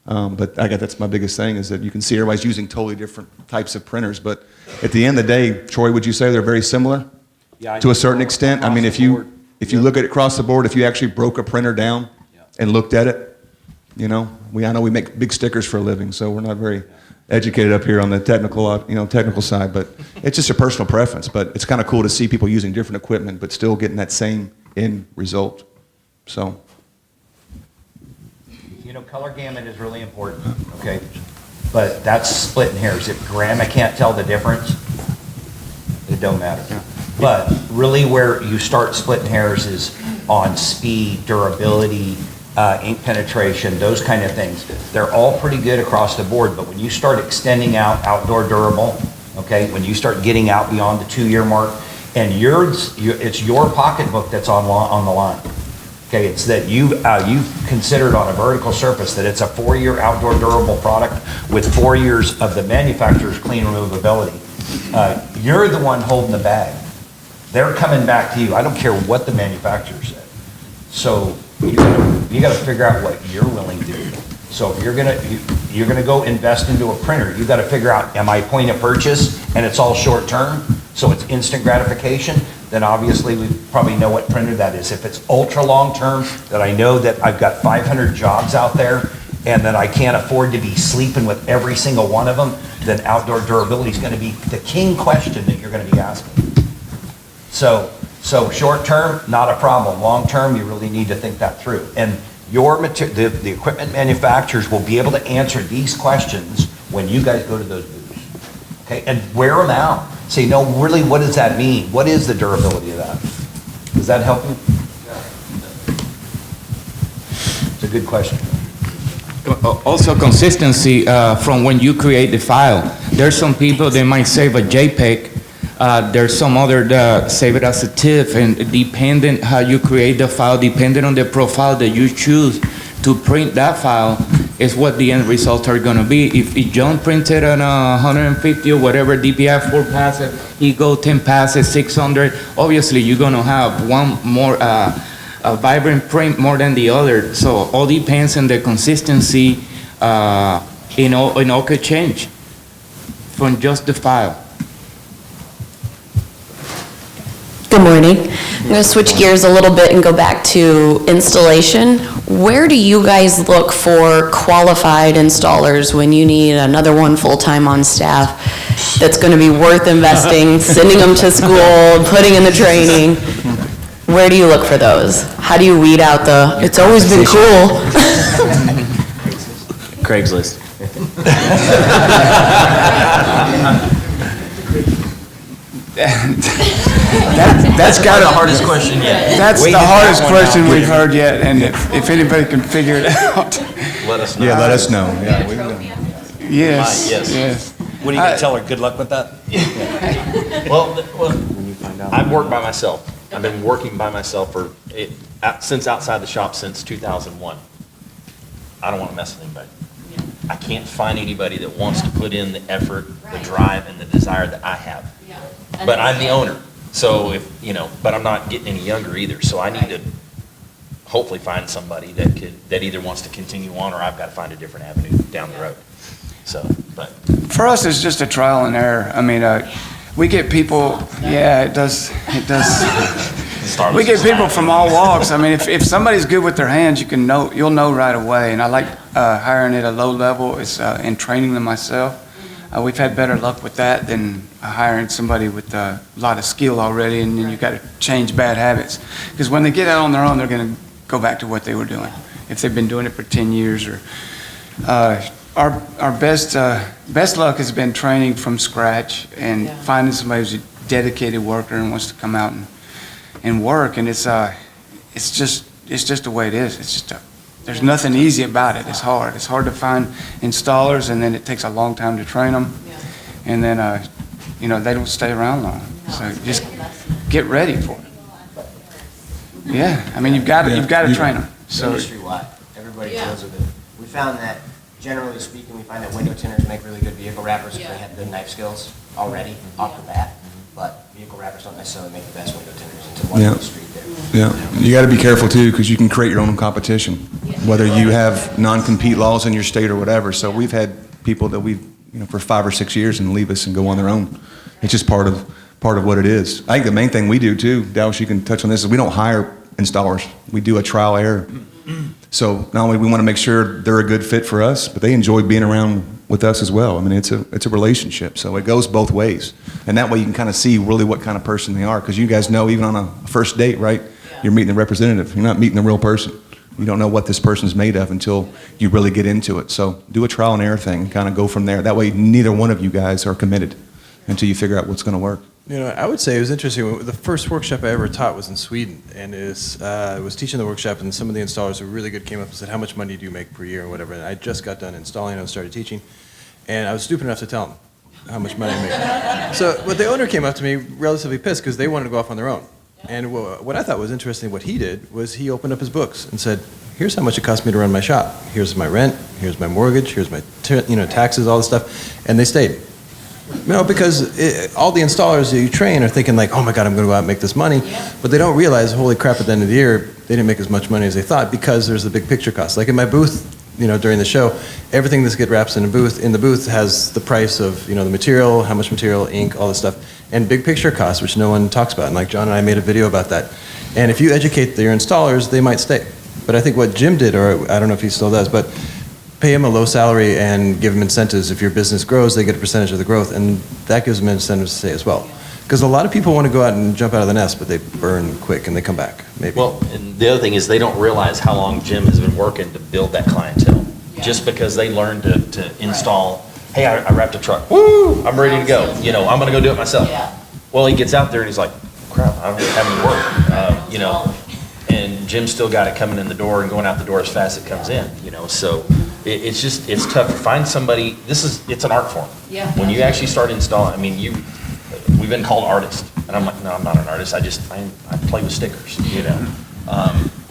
But I guess that's my biggest thing, is that you can see everybody's using totally different types of printers. But at the end of the day, Troy, would you say they're very similar to a certain extent? I mean, if you look at it across the board, if you actually broke a printer down and looked at it, I know we make big stickers for a living, so we're not very educated up here on the technical side, but it's just a personal preference. But it's kind of cool to see people using different equipment, but still getting that same end result. So. color gamut is really important, okay? But that's splitting hairs. If grandma can't tell the difference, it don't matter. But really where you start splitting hairs is on speed, durability, ink penetration, those kind of things. They're all pretty good across the board, but when you start extending out outdoor durable, okay, when you start getting out beyond the 2-year mark, and it's your pocketbook that's on the line. Okay, it's that you've considered on a vertical surface that it's a 4-year outdoor durable product with 4 years of the manufacturer's clean removability. You're the one holding the bag. They're coming back to you. I don't care what the manufacturer said. So you gotta figure out what you're willing to do. So if you're gonna go invest into a printer, you gotta figure out, am I point of purchase and it's all short term, so it's instant gratification? Then obviously we probably know what printer that is. If it's ultra long term, that I know that I've got 500 jobs out there and that I can't afford to be sleeping with every single one of them, then outdoor durability is gonna be the king question that you're gonna be asking. So short term, not a problem. Long term, you really need to think that through. And the equipment manufacturers will be able to answer these questions when you guys go to those booths. Okay, and wear them out. Say, no, really, what does that mean? What is the durability of that? Does that help you? It's a good question. Also consistency from when you create the file. There's some people, they might save a JPEG. There's some other that save it as a TIFF, and depending how you create the file, depending on the profile that you choose to print that file, is what the end results are going to be. If John printed on 150 or whatever DPI 4 passes, he go 10 passes, 600, obviously you're going to have one more a vibrant print more than the other. So all depends on the consistency, and all could change from just the file. Good morning. I'm going to switch gears a little bit and go back to installation. Where do you guys look for qualified installers when you need another one full-time on staff that's going to be worth investing, sending them to school, putting in the training? Where do you look for those? How do you weed out the, it's always been cool? Craigslist. That's got the hardest question yet. That's Wait, the get hardest that one question out. we've heard yet, and if anybody can figure it out. Let us know. Yeah, let us know. Yeah, Yes, Yes. yes. What are you gonna tell her? Good luck with that? Well, I've worked by myself. I've been working by myself since outside the shop since 2001. I don't want to mess with anybody. I can't find anybody that wants to put in the effort, the drive, and the desire that I have. But I'm the owner, so but I'm not getting any younger either, so I need to hopefully find somebody that either wants to continue on, or I've got to find a different avenue down the road. So, but. For us, it's just a trial and error. I mean, we get people, yeah, it does. We get people from all walks. I mean, if somebody's good with their hands, you'll know right away. And I like hiring at a low level, and training them myself. We've had better luck with that than hiring somebody with a lot of skill already, and then you've got to change bad habits. Because when they get out on their own, they're going to go back to what they were doing. If they've been doing it for 10 years or... Our best luck has been training from scratch and finding somebody who's a dedicated worker and wants to come out and work. And it's just the way it is. It's just there's nothing easy about it. It's hard. It's hard to find installers, and then it takes a long time to train them. And then they don't stay around long. So just get ready for it. Yeah, I mean you've got to train them. So Industry-wide, everybody deals with it. We found that, generally speaking, we find that window tinners make really good vehicle wrappers if they have good knife skills already off the bat, but vehicle wrappers don't necessarily make the best window tinners. It's a one-way street there. Yeah, you got to be careful too, because you can create your own competition, whether you have non-compete laws in your state or whatever. So we've had people that we've, for 5 or 6 years and leave us and go on their own. It's just part of what it is. I think the main thing we do too, Dallas, you can touch on this, is we don't hire installers. We do a trial error. So not only we want to make sure they're a good fit for us, but they enjoy being around with us as well. I mean, it's a relationship, so it goes both ways. And that way you can kind of see really what kind of person they are, because you guys know even on a first date, right? You're meeting the representative. You're not meeting the real person. You don't know what this person's made of until you really get into it. So do a trial and error thing, kind of go from there. That way, neither one of you guys are committed until you figure out what's going to work. You know, I would say it was interesting. The first workshop I ever taught was in Sweden, and I was teaching the workshop, and some of the installers who were really good came up and said, "How much money do you make per year?" or whatever. And I just got done installing and started teaching, and I was stupid enough to tell them how much money I make. So, but the owner came up to me relatively pissed because they wanted to go off on their own. And what I thought was interesting, what he did was he opened up his books and said, "Here's how much it cost me to run my shop. Here's my rent. Here's my mortgage. Here's my taxes, all this stuff," and they stayed. You know, because all the installers that you train are thinking like, "Oh my God, I'm going to go out and make this money," but they don't realize, holy crap, at the end of the year, they didn't make as much money as they thought because there's the big picture cost. Like in my booth, you know, during the show, everything that's get wraps in the booth has the price of, you know, the material, how much material, ink, all this stuff, and big picture costs, which no one talks about. And like John and I made a video about that. And if you educate your installers, they might stay. But I think what Jim did, or I don't know if he still does, but pay him a low salary and give him incentives. If your business grows, they get a percentage of the growth, and that gives them incentives to stay as well. Because a lot of people want to go out and jump out of the nest, but they burn quick and they come back, maybe. Well, and the other thing is they don't realize how long Jim has been working to build that clientele. Just because they learned to install, hey, I wrapped a truck, woo, I'm ready to go. You know, I'm going to go do it myself. Well, he gets out there and he's like, crap, I don't have any work. You know, and Jim's still got it coming in the door and going out the door as fast as it comes in. You know, so it's tough to find somebody. It's an art form. Yeah. When you actually start installing, I mean, we've been called artists, and I'm like, no, I'm not an artist. I play with stickers. You know.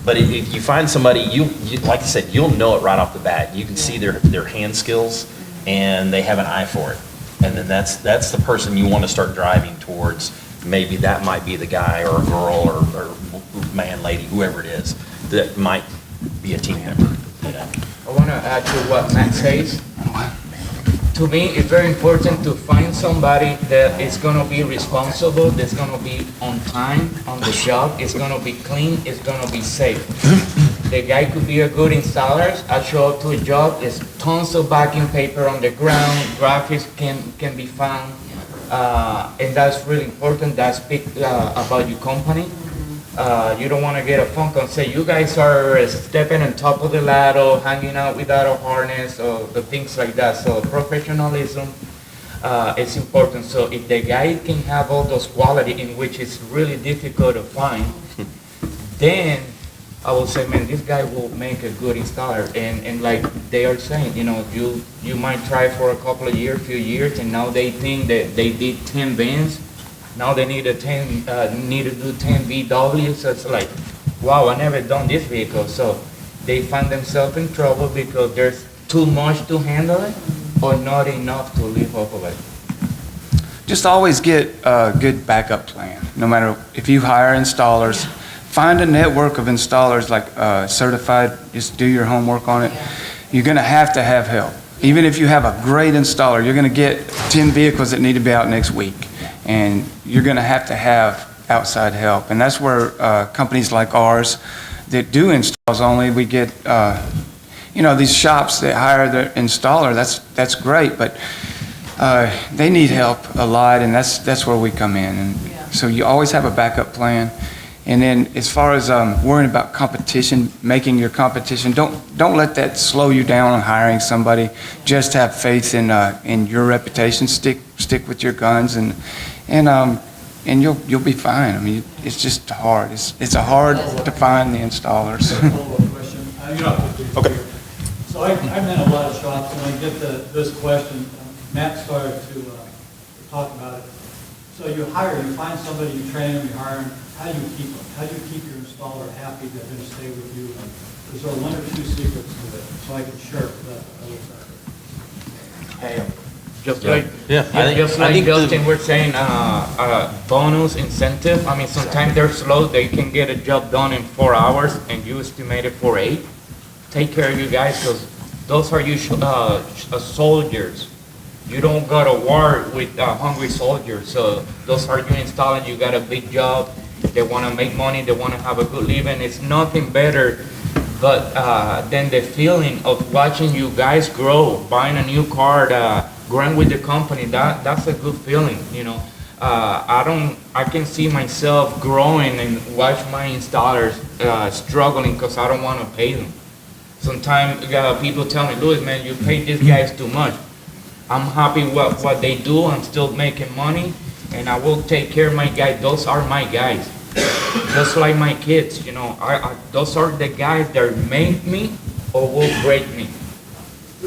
But if you find somebody, you like I said, you'll know it right off the bat. You can see their hand skills, and they have an eye for it. And then that's the person you want to start driving towards. Maybe that might be the guy or a girl or man, lady, whoever it is, that might be a team member. You know? I want to add to what Matt says. To me, it's very important to find somebody that is going to be responsible, that's going to be on time on the job, it's going to be clean, it's going to be safe. The guy could be a good installer. I show up to a job, there's tons of backing paper on the ground, graphics can be found, and that's really important. That speaks about your company. You don't want to get a phone call and say, you guys are stepping on top of the ladder, hanging out without a harness, or the things like that. So professionalism is important. So if the guy can have all those qualities in which it's really difficult to find, then I will say, man, this guy will make a good installer. And like they are saying, you know, you might try for a couple of years, few years, and now they think that they did 10 bins. Now they need to do 10 VW, so it's like, wow, I never done this vehicle. So they find themselves in trouble because there's too much to handle it or not enough to live off of it. Just always get a good backup plan. No matter if you hire installers, find a network of installers like certified, just do your homework on it. You're gonna have to have help. Even if you have a great installer, you're gonna get 10 vehicles that need to be out next week. And you're going to have outside help. And that's where companies like ours that do installs only, we get, you know, these shops that hire their installer, that's great, but they need help a lot, and that's where we come in. And so you always have a backup plan. And then as far as worrying about competition, making your competition, don't let that slow you down on hiring somebody. Just have faith in your reputation. Stick with your guns, and you'll be fine. I mean, it's just hard. It's hard to find the installers. Okay. So I've been in a lot of shops, and I get this question. Matt started to talk about it. So you find somebody, you train them, you hire them. How do you keep them? How do you keep your installer happy they're going to stay with you? Is there one or two secrets to it so I can share that Hey, just like Justin, we're saying, bonus incentive. I mean, sometimes they're slow. They can get a job done in 4 hours, and you estimate it for 8. Take care of you guys, because those are you soldiers. You don't go to war with hungry soldiers. So those are you installing. You got a big job. They want to make money. They want to have a good living. It's nothing better but than the feeling of watching you guys grow, buying a new car, growing with the company. That's a good feeling, you know. I can see myself growing and watch my installers struggling because I don't want to pay them. Sometimes people tell me, Louis, man, you pay these guys too much. I'm happy with what they do. I'm still making money, and I will take care of my guys. Those are my guys. Just like my kids, you know. Those are the guys that make me or will break me.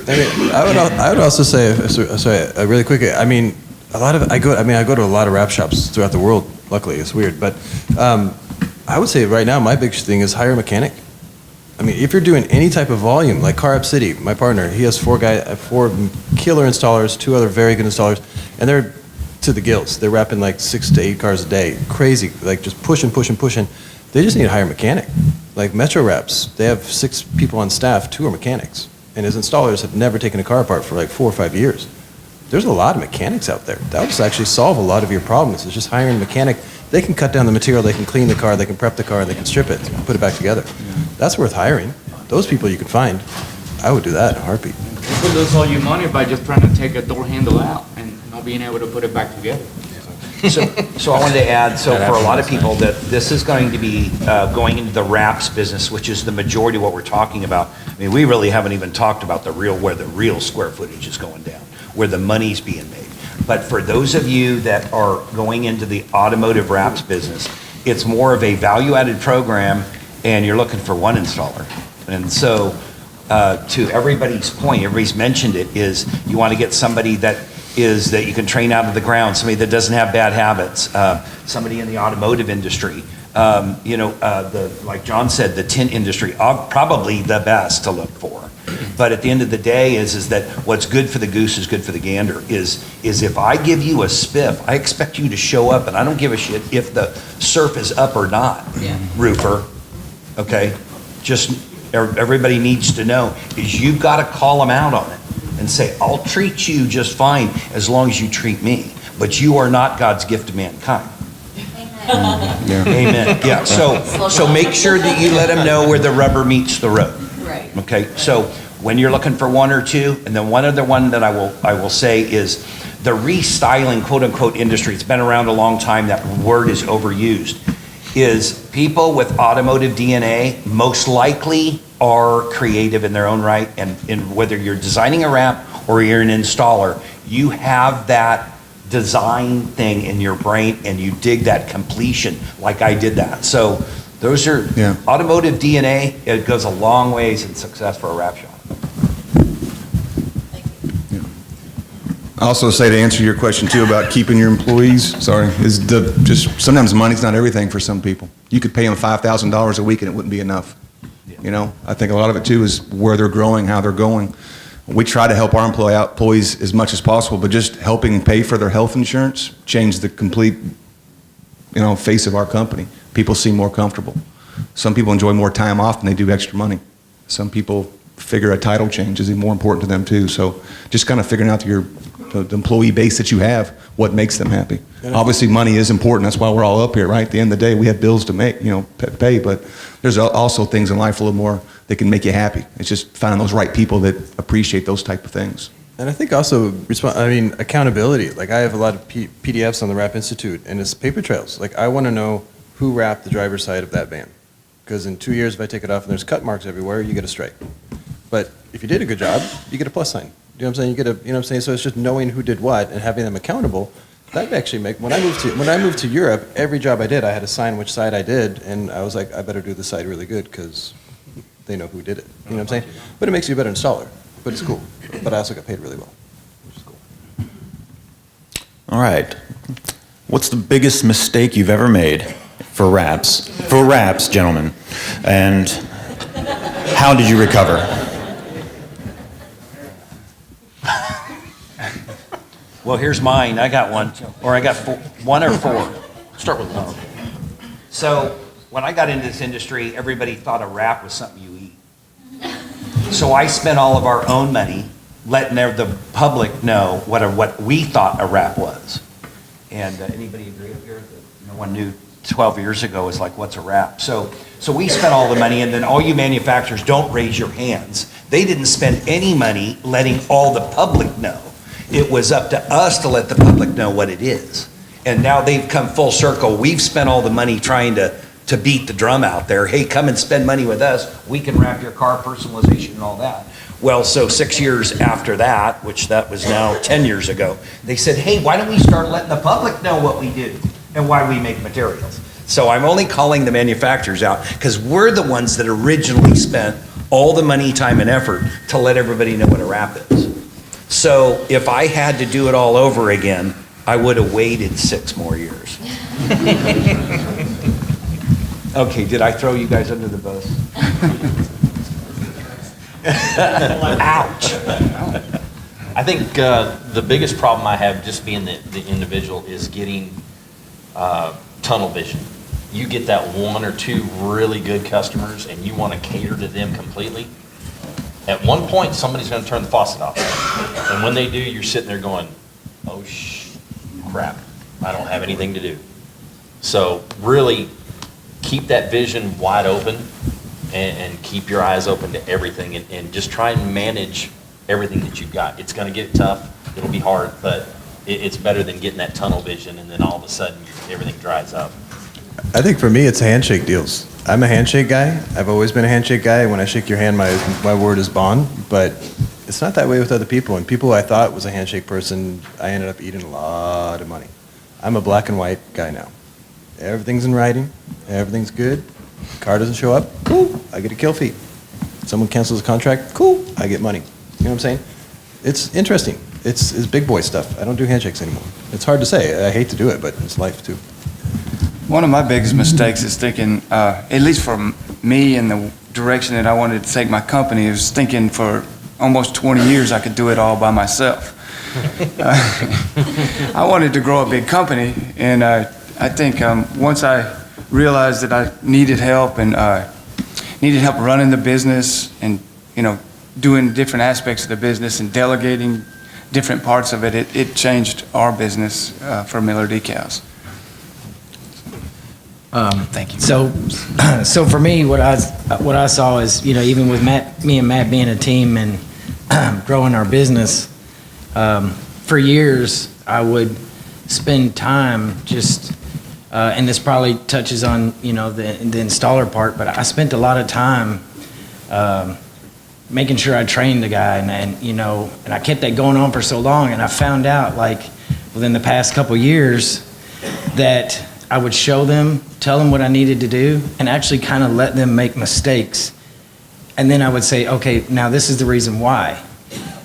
I mean, I would also say, sorry, really quick. I mean, I go to a lot of wrap shops throughout the world. Luckily, it's weird, but I would say right now my biggest thing is hire a mechanic. I mean, if you're doing any type of volume, like Car Up City, my partner, he has 4 killer installers, 2 other very good installers, and they're to the gills. They're wrapping like 6 to 8 cars a day. Crazy, like just pushing. They just need to hire a mechanic. Like Metro Wraps, they have 6 people on staff, 2 are mechanics, and his installers have never taken a car apart for like 4 or 5 years. There's a lot of mechanics out there. That would actually solve a lot of your problems. It's just hiring a mechanic. They can cut down the material, they can clean the car, they can prep the car, they can strip it, put it back together. That's worth hiring. Those people you can find. I would do that in a heartbeat. You could lose all your money by just trying to take a door handle out and not being able to put it back together. So I wanted to add, so for a lot of people, that this is going to be going into the wraps business, which is the majority of what we're talking about. I mean, we really haven't even talked about where the real square footage is going down, where the money's being made. But for those of you that are going into the automotive wraps business, it's more of a value-added program, and you're looking for one installer. And so, to everybody's point, everybody's mentioned it, is you want to get somebody that you can train out of the ground, somebody that doesn't have bad habits, somebody in the automotive industry. Like John said, the tint industry, probably the best to look for. But at the end of the day is that what's good for the goose is good for the gander, is if I give you a spiff, I expect you to show up, and I don't give a shit if the surf is up or not, roofer, okay? Just everybody needs to know is you've got to call them out on it and say, I'll treat you just fine as long as you treat me, but you are not God's gift to mankind. Amen. Yeah. So make sure that you let them know where the rubber meets the road. Right. Okay. So when you're looking for 1 or 2, and then one other one that I will say is the restyling, quote unquote, industry. It's been around a long time. That word is overused. Is people with automotive DNA most likely are creative in their own right, and whether you're designing a wrap or you're an installer, you have that design thing in your brain and you dig that completion like I did that. So those are automotive DNA. It goes a long ways in success for a wrap shop. I also say, to answer your question too about keeping your employees, is just sometimes money's not everything for some people. You could pay them $5,000 a week and it wouldn't be enough. You know, I think a lot of it too is where they're growing, how they're going. We try to help our employees as much as possible, but just helping pay for their health insurance changed the complete, face of our company. People seem more comfortable. Some people enjoy more time off than they do extra money. Some people figure a title change is more important to them too. So just kind of figuring out the employee base that you have, what makes them happy. Obviously money is important. That's why we're all up here, right? At the end of the day, we have bills to make, pay, but there's also things in life a little more that can make you happy. It's just finding those right people that appreciate those type of things. And I think also, accountability. Like I have a lot of PDFs on the Wrap Institute, and it's paper trails. Like I want to know who wrapped the driver's side of that van. Because in 2 years, if I take it off and there's cut marks everywhere, you get a strike. But if you did a good job, you get a plus sign. You know what I'm saying? You get a, So it's just knowing who did what and having them accountable. That actually when I moved to Europe, every job I did, I had to sign which side I did, and I was like, I better do the side really good because they know who did it. You know what I'm saying? But it makes you a better installer. But it's cool. But I also got paid really well, which is cool. All right. What's the biggest mistake you've ever made for wraps? For wraps, gentlemen. And how did you recover? Well, here's mine. I got one. Or I got 1 or 4. Start with 1. So when I got into this industry, everybody thought a wrap was something you eat. So I spent all of our own money letting the public know what we thought a wrap was. And anybody agree up here that no one knew 12 years ago was like, what's a wrap? So we spent all the money, and then all you manufacturers, don't raise your hands. They didn't spend any money letting all the public know. It was up to us to let the public know what it is. And now they've come full circle. We've spent all the money trying to beat the drum out there. Hey, come and spend money with us. We can wrap your car, personalization and all that. Well, so 6 years after that, which that was now 10 years ago, they said, hey, why don't we start letting the public know what we do and why we make materials? So I'm only calling the manufacturers out because we're the ones that originally spent all the money, time, and effort to let everybody know what a wrap is. So if I had to do it all over again, I would have waited 6 more years. Okay, did I throw you guys under the bus? Ouch. I think the biggest problem I have just being the individual is getting tunnel vision. You get that 1 or 2 really good customers and you want to cater to them completely. At one point, somebody's going to turn the faucet off. And when they do, you're sitting there going, oh, crap, I don't have anything to do. So really keep that vision wide open and keep your eyes open to everything and just try and manage everything that you've got. It's going to get tough. It'll be hard, but it's better than getting that tunnel vision and then all of a sudden everything dries up. I think for me, it's handshake deals. I'm a handshake guy. I've always been a handshake guy. When I shake your hand, my word is bond. But it's not that way with other people. And people I thought was a handshake person, I ended up eating a lot of money. I'm a black and white guy now. Everything's in writing. Everything's good. Car doesn't show up. Cool. I get a kill fee. Someone cancels a contract. Cool. I get money. You know what I'm saying? It's interesting. It's big boy stuff. I don't do handshakes anymore. It's hard to say. I hate to do it, but it's life too. One of my biggest mistakes is thinking, at least for me and the direction that I wanted to take my company, is thinking for almost 20 years I could do it all by myself. I wanted to grow a big company, and I think once I realized that I needed help and needed help running the business and, doing different aspects of the business and delegating different parts of it, it changed our business for Miller Decals. Thank you. So for me, what I saw is, even with me and Matt being a team and growing our business, for years I would spend time just, and this probably touches on the installer part, but I spent a lot of time making sure I trained the guy, and I kept that going on for so long, and I found out within the past couple years that I would show them, tell them what I needed to do, and actually kind of let them make mistakes. And then I would say, okay, now this is the reason why.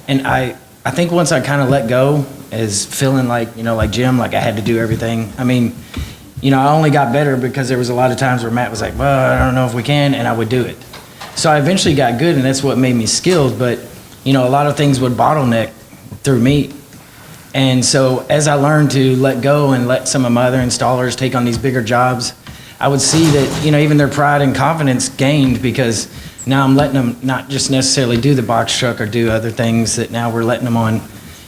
And I think once I kind of let go, as feeling like Jim, like I had to do everything. I mean, I only got better because there was a lot of times where Matt was like, well, I don't know if we can, and I would do it. So I eventually got good, and that's what made me skilled, but, a lot of things would bottleneck through me. And so as I learned to let go and let some of my other installers take on these bigger jobs, I would see that, even their pride and confidence gained, because now I'm letting them not just necessarily do the box truck or do other things, that now we're letting them on,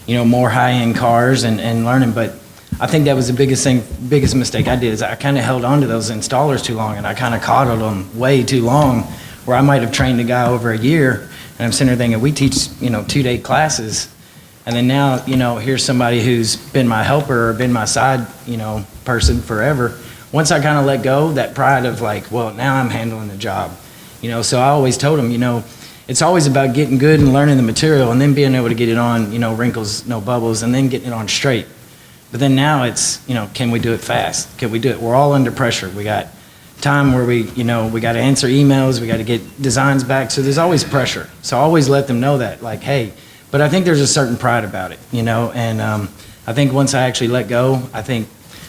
more high-end cars and learning. But I think that was the biggest mistake I did, is I kind of held on to those installers too long, and I kind of coddled them way too long, where I might have trained a guy over a year, and I'm sitting there thinking, we teach, 2-day classes. And then now, here's somebody who's been my helper or been my side, person forever. Once I kind of let go, that pride of now I'm handling the job. So I always told them, it's always about getting good and learning the material and then being able to get it on, wrinkles, no bubbles, and then getting it on straight. But then now it's, can we do it fast? Can we do it? We're all under pressure. We got time where we got to answer emails, we got to get designs back. So there's always pressure. So I always let them know that, hey, but I think there's a certain pride about it, and I think once I actually let go,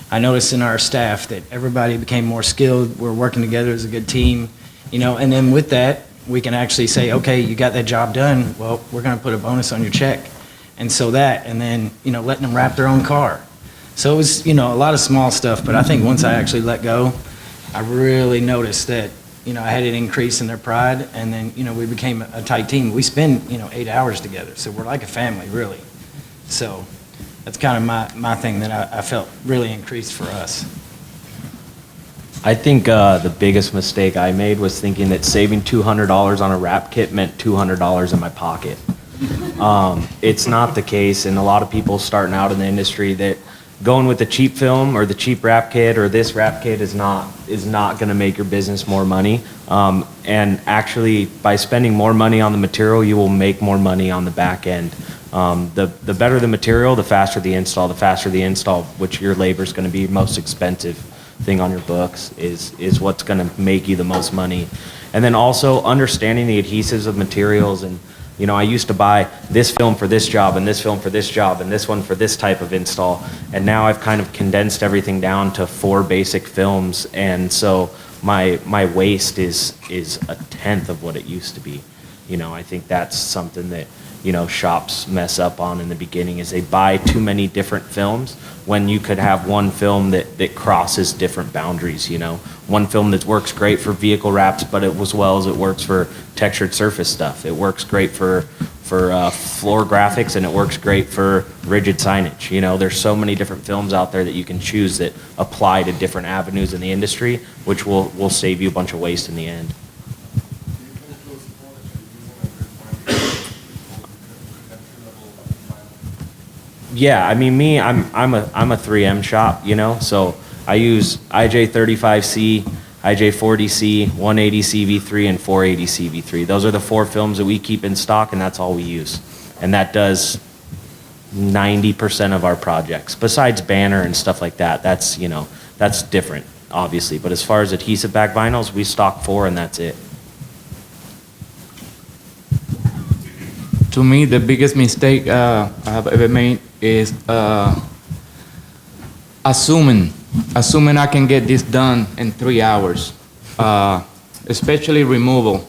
I noticed in our staff that everybody became more skilled. We're working together as a good team, and then with that, we can actually say, okay, you got that job done. Well, we're going to put a bonus on your check. And so and then, letting them wrap their own car. So it was, a lot of small stuff, but I think once I actually let go, I really noticed that, I had an increase in their pride, and then, we became a tight team. We spend, 8 hours together, so we're like a family, really. So that's kind of my thing that I felt really increased for us. I think the biggest mistake I made was thinking that saving $200 on a wrap kit meant $200 in my pocket. It's not the case, and a lot of people starting out in the industry that going with the cheap film or the cheap wrap kit or this wrap kit is not going to make your business more money. And actually, by spending more money on the material, you will make more money on the back end. The better the material, the faster the install. The faster the install, which your labor is going to be most expensive thing on your books, is what's going to make you the most money. And then also understanding the adhesives of materials. And you know, I used to buy this film for this job and this film for this job and this one for this type of install. And now I've kind of condensed everything down to 4 basic films. And so my waste is a tenth of what it used to be. You know, I think that's something that, you know, shops mess up on in the beginning, is they buy too many different films when you could have one film that crosses different boundaries, you know. One film that works great for vehicle wraps, but as well as it works for textured surface stuff. It works great for floor graphics, and it works great for rigid signage. You know, there's so many different films out there that you can choose that apply to different avenues in the industry, which will save you a bunch of waste in the end. Yeah, I mean, I'm a 3M shop, you know, so I use IJ35C, IJ40C, 180 CV3, and 480 CV3. Those are the 4 films that we keep in stock, and that's all we use. And that does 90% of our projects. Besides banner and stuff like that, that's, you know, that's different, obviously. But as far as adhesive back vinyls, we stock 4, and that's it. To me, the biggest mistake I have ever made is assuming I can get this done in 3 hours, especially removals.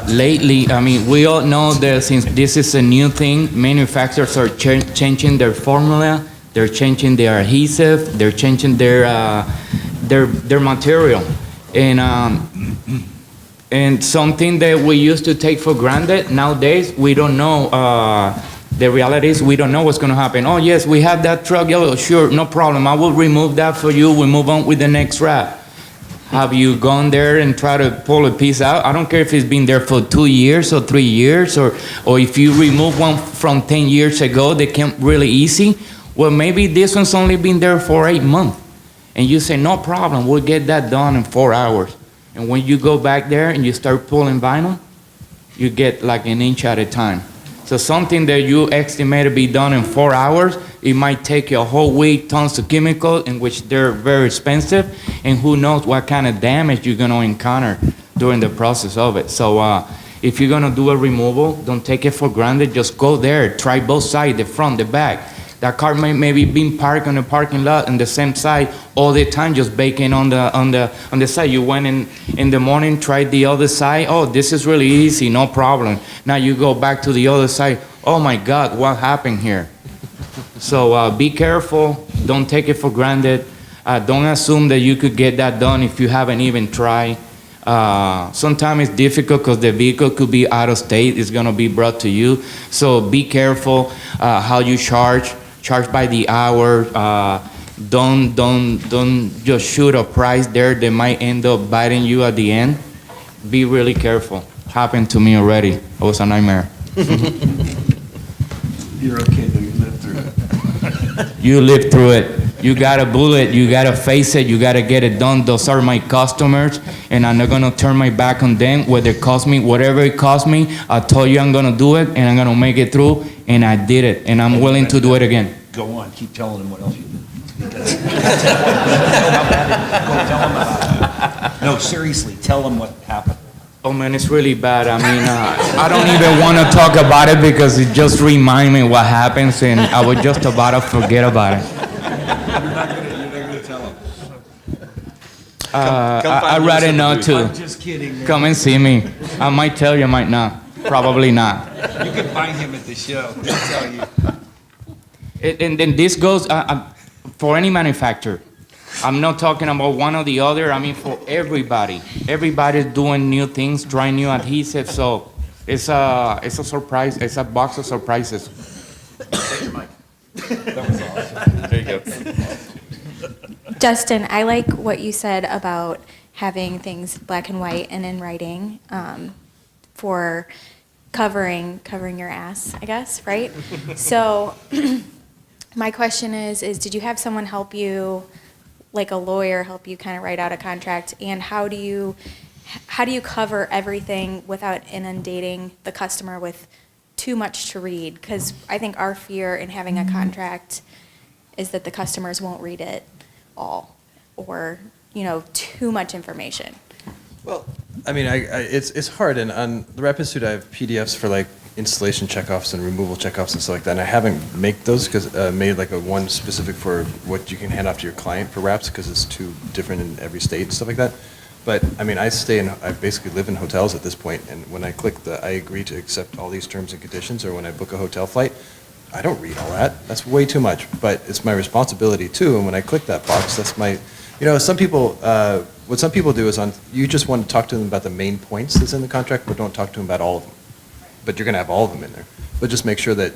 Lately, I mean, we all know that since this is a new thing, manufacturers are changing their formula, they're changing their adhesive, they're changing their material, and something that we used to take for granted, nowadays we don't know. The reality is we don't know what's going to happen. Oh yes, we have that truck yellow. Sure, no problem. I will remove that for you. We move on with the next wrap. Have you gone there and try to pull a piece out? I don't care if it's been there for 2 years or 3 years, or if you remove one from 10 years ago, they came really easy. Well, maybe this one's only been there for 8 months. And you say, no problem, we'll get that done in 4 hours. And when you go back there and you start pulling vinyl, you get like an inch at a time. So something that you estimate to be done in 4 hours, it might take you a whole week, tons of chemicals, in which they're very expensive, and who knows what kind of damage you're going to encounter during the process of it. So if you're going to do a removal, don't take it for granted. Just go there, try both sides, the front, the back. That car may maybe been parked on the parking lot on the same side all the time, just baking on the side. You went in the morning, tried the other side. Oh, this is really easy, no problem. Now you go back to the other side. Oh my God, what happened here? So be careful. Don't take it for granted. Don't assume that you could get that done if you haven't even tried. Sometimes it's difficult because the vehicle could be out of state. It's going to be brought to you. So be careful how you charge. Charge by the hour. Don't just shoot a price there that might end up biting you at the end. Be really careful. Happened to me already. It was a nightmare. You're okay, though. You lived through it. You lived through it. You got a bullet. You got to face it. You got to get it done. Those are my customers, and I'm not going to turn my back on them. Whether it costs me, whatever it costs me, I told you I'm going to do it, and I'm going to make it through, and I did it, and I'm willing to do it again. Go on, keep telling them what else you did. No, seriously, tell them what happened. Oh man, it's really bad. I mean, I don't even want to talk about it because it just reminds me what happens, and I was just about to forget about it. You're not gonna tell them. I'd rather not to. I'm just kidding, man. Come and see me. I might tell you, I might not. Probably not. You can find him at the show. He'll tell you. And this goes for any manufacturer. I'm not talking about one or the other. I mean, for everybody. Everybody's doing new things, trying new adhesives. So it's a surprise. It's a box of surprises. Take your mic. That was awesome. There you go. Justin, I like what you said about having things black and white and in writing for covering your ass, I guess, right? So my question is did you have someone help you, like a lawyer, help you kind of write out a contract? And how do you cover everything without inundating the customer with too much to read? Because I think our fear in having a contract is that the customers won't read it all, or, too much information. Well, I mean, it's hard, and on the Wrap Institute, I have PDFs for like installation checkoffs and removal checkoffs and stuff like that, and I haven't made those made like a one specific for what you can hand off to your client for wraps, because it's too different in every state and stuff like that. But, I mean, I basically live in hotels at this point, and when I click I agree to accept all these terms and conditions, or when I book a hotel flight, I don't read all that. That's way too much, but it's my responsibility too, and when I click that box, that's my, some people, what some people do is you just want to talk to them about the main points that's in the contract, but don't talk to them about all of them. But you're going to have all of them in there. But just make sure that,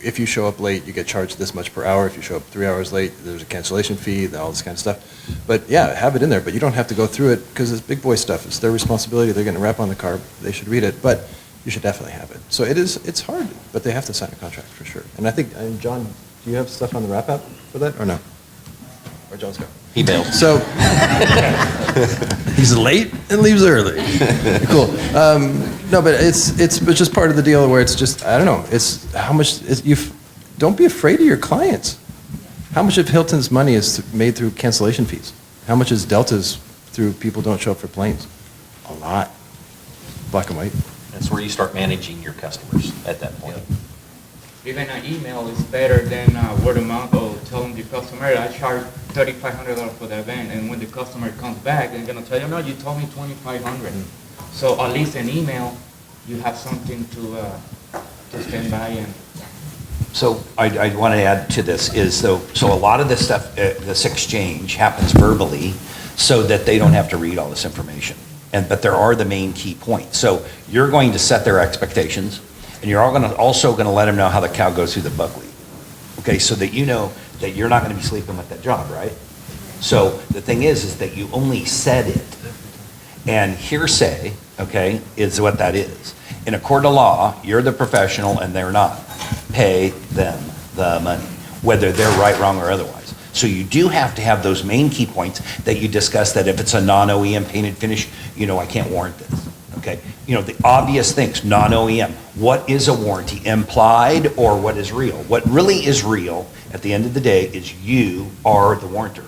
if you show up late, you get charged this much per hour. If you show up 3 hours late, there's a cancellation fee, all this kind of stuff. But yeah, have it in there, but you don't have to go through it, because it's big boy stuff. It's their responsibility. They're going to wrap on the car. They should read it, but you should definitely have it. So it's hard, but they have to sign a contract for sure. And I think, John, do you have stuff on the Wrap app for that, or no? Or John's got? He bailed. So, he's late and leaves early. Cool. No, but it's just part of the deal where it's just, I don't know, it's how much, don't be afraid of your clients. How much of Hilton's money is made through cancellation fees? How much is Delta's through people don't show up for planes? A lot. Black and white. That's where you start managing your customers at that point. Even an email is better than word of mouth, or telling the customer, I charge $3,500 for the event, and when the customer comes back, they're going to tell you, no, you told me $2,500. So at least an email, you have something to stand by. And So I want to add to this is, so a lot of this stuff, this exchange happens verbally, so that they don't have to read all this information. But there are the main key points. So you're going to set their expectations, and you're also going to let them know how the cow goes through the buckwheat. Okay, so that you know that you're not going to be sleeping with that job, right? So the thing is that you only said it. And hearsay, okay, is what that is. In a court of law, you're the professional and they're not. Pay them the money, whether they're right, wrong, or otherwise. So you do have to have those main key points that you discuss, that if it's a non-OEM painted finish, I can't warrant this. Okay, the obvious things, non-OEM. What is a warranty, implied or what is real? What really is real at the end of the day is you are the warrantor.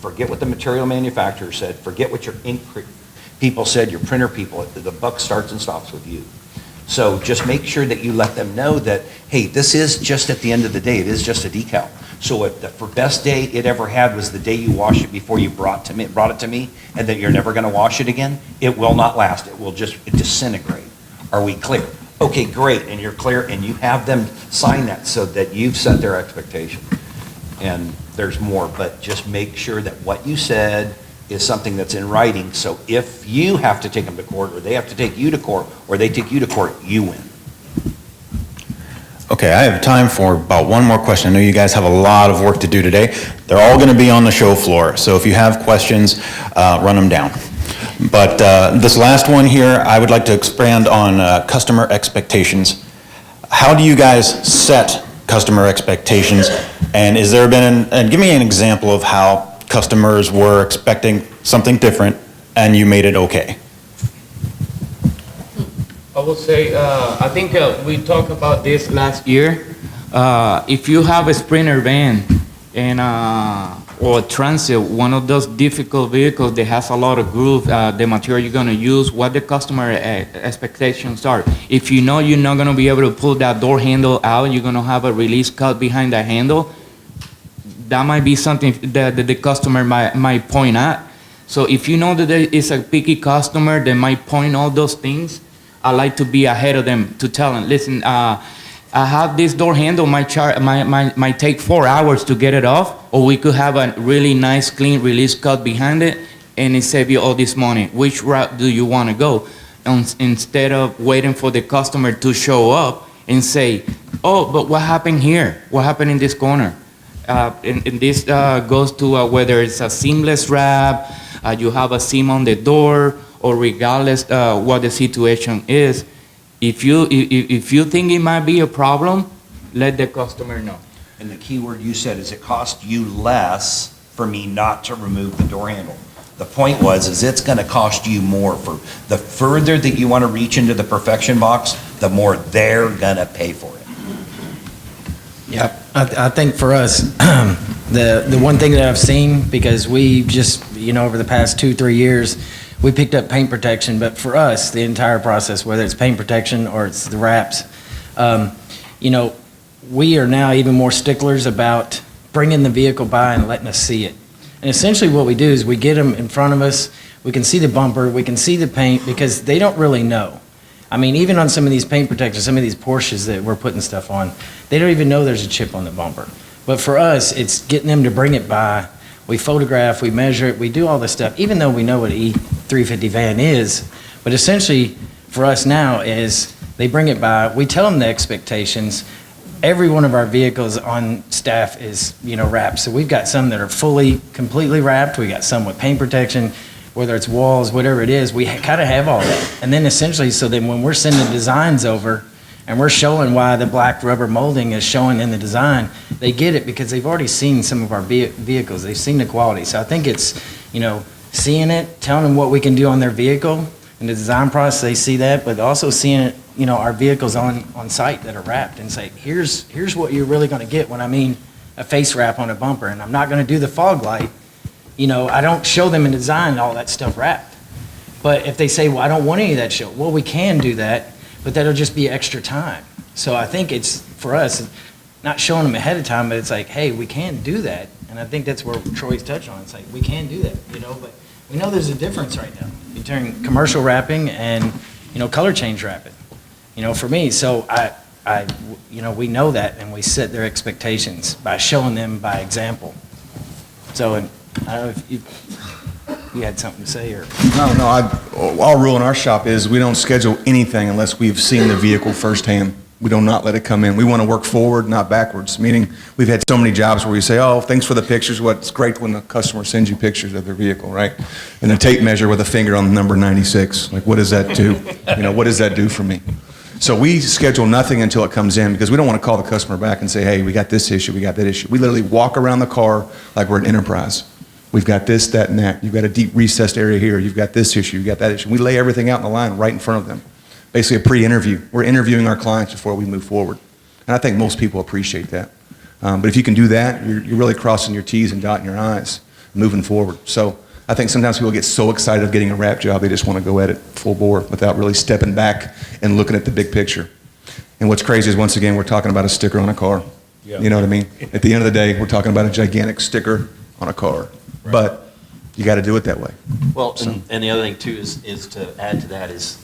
Forget what the material manufacturer said. Forget what your ink people said, your printer people. The buck starts and stops with you. So just make sure that you let them know that, hey, this is just at the end of the day, it is just a decal. So if the best day it ever had was the day you washed it before you brought it to me, and that you're never going to wash it again, it will not last. It will just disintegrate. Are we clear? Okay, great, and you're clear, and you have them sign that so that you've set their expectation. And there's more, but just make sure that what you said is something that's in writing, so if you have to take them to court, or they have to take you to court, or they take you to court, you win. Okay, I have time for about one more question. I know you guys have a lot of work to do today. They're all going to be on the show floor, so if you have questions, run them down. But this last one here, I would like to expand on customer expectations. How do you guys set customer expectations? And is there been, and give me an example of how customers were expecting something different and you made it okay. I would say, I think we talked about this last year. If you have a Sprinter van and or a Transit, one of those difficult vehicles that has a lot of groove, the material you're going to use, what the customer expectations are. If you know you're not going to be able to pull that door handle out, you're going to have a release cut behind the handle, that might be something that the customer might point at. So if you know that there is a picky customer that might point all those things, I like to be ahead of them to tell them, listen, I have this door handle, might take 4 hours to get it off, or we could have a really nice clean release cut behind it and it save you all this money. Which route do you want to go? Instead of waiting for the customer to show up and say, oh, but what happened here? What happened in this corner? And this goes to whether it's a seamless wrap, you have a seam on the door, or regardless what the situation is, if you think it might be a problem, let the customer know. And the key word you said is it cost you less for me not to remove the door handle. The point was, is it's gonna cost you more. For the further that you wanna reach into the perfection box, the more they're gonna pay for it. Yep. I think for us, the one thing that I've seen, because we just, over the past 2-3 years, we picked up paint protection, but for us, the entire process, whether it's paint protection or it's the wraps, we are now even more sticklers about bringing the vehicle by and letting us see it. And essentially what we do is we get them in front of us, we can see the bumper, we can see the paint, because they don't really know. I mean, even on some of these paint protectors, some of these Porsches that we're putting stuff on, they don't even know there's a chip on the bumper. But for us, it's getting them to bring it by. We photograph, we measure it, we do all this stuff, even though we know what an E350 van is. But essentially, for us now, is they bring it by, we tell them the expectations. Every one of our vehicles on staff is, wrapped. So we've got some that are completely wrapped. We got some with paint protection, whether it's walls, whatever it is, we kind of have all that. And then essentially, so then when we're sending designs over and we're showing why the black rubber molding is showing in the design, they get it because they've already seen some of our vehicles. They've seen the quality. So I think it's, seeing it, telling them what we can do on their vehicle. In the design process, they see that, but also seeing it, our vehicles on site that are wrapped, and say, here's what you're really going to get when I mean a face wrap on a bumper. And I'm not going to do the fog light. I don't show them in design all that stuff wrapped. But if they say, well, I don't want any of that show, well, we can do that, but that'll just be extra time. So I think it's, for us, not showing them ahead of time, but it's like, hey, we can do that. And I think that's where Troy's touched on. It's like, we can do that, but we know there's a difference right now between commercial wrapping and, color change wrapping, for me. So we know that, and we set their expectations by showing them by example. So, and I don't know if you had something to say, or? No, our rule in our shop is we don't schedule anything unless we've seen the vehicle firsthand. We do not let it come in. We want to work forward, not backwards, meaning we've had so many jobs where we say, oh, thanks for the pictures. What's great when the customer sends you pictures of their vehicle, right? And a tape measure with a finger on the number 96. Like, what does that do? What does that do for me? So we schedule nothing until it comes in, because we don't want to call the customer back and say, hey, we got this issue, we got that issue. We literally walk around the car like we're an enterprise. We've got this, that, and that. You've got a deep recessed area here. You've got this issue, you've got that issue. We lay everything out in the line right in front of them. Basically a pre-interview. We're interviewing our clients before we move forward. And I think most people appreciate that. But if you can do that, you're really crossing your T's and dotting your I's, moving forward. So I think sometimes people get so excited of getting a wrap job, they just want to go at it full bore without really stepping back and looking at the big picture. And what's crazy is, once again, we're talking about a sticker on a car. Yeah. You know what I mean? At the end of the day, we're talking about a gigantic sticker on a car. Right. But you got to do it that way. Well, and the other thing too is to add to that is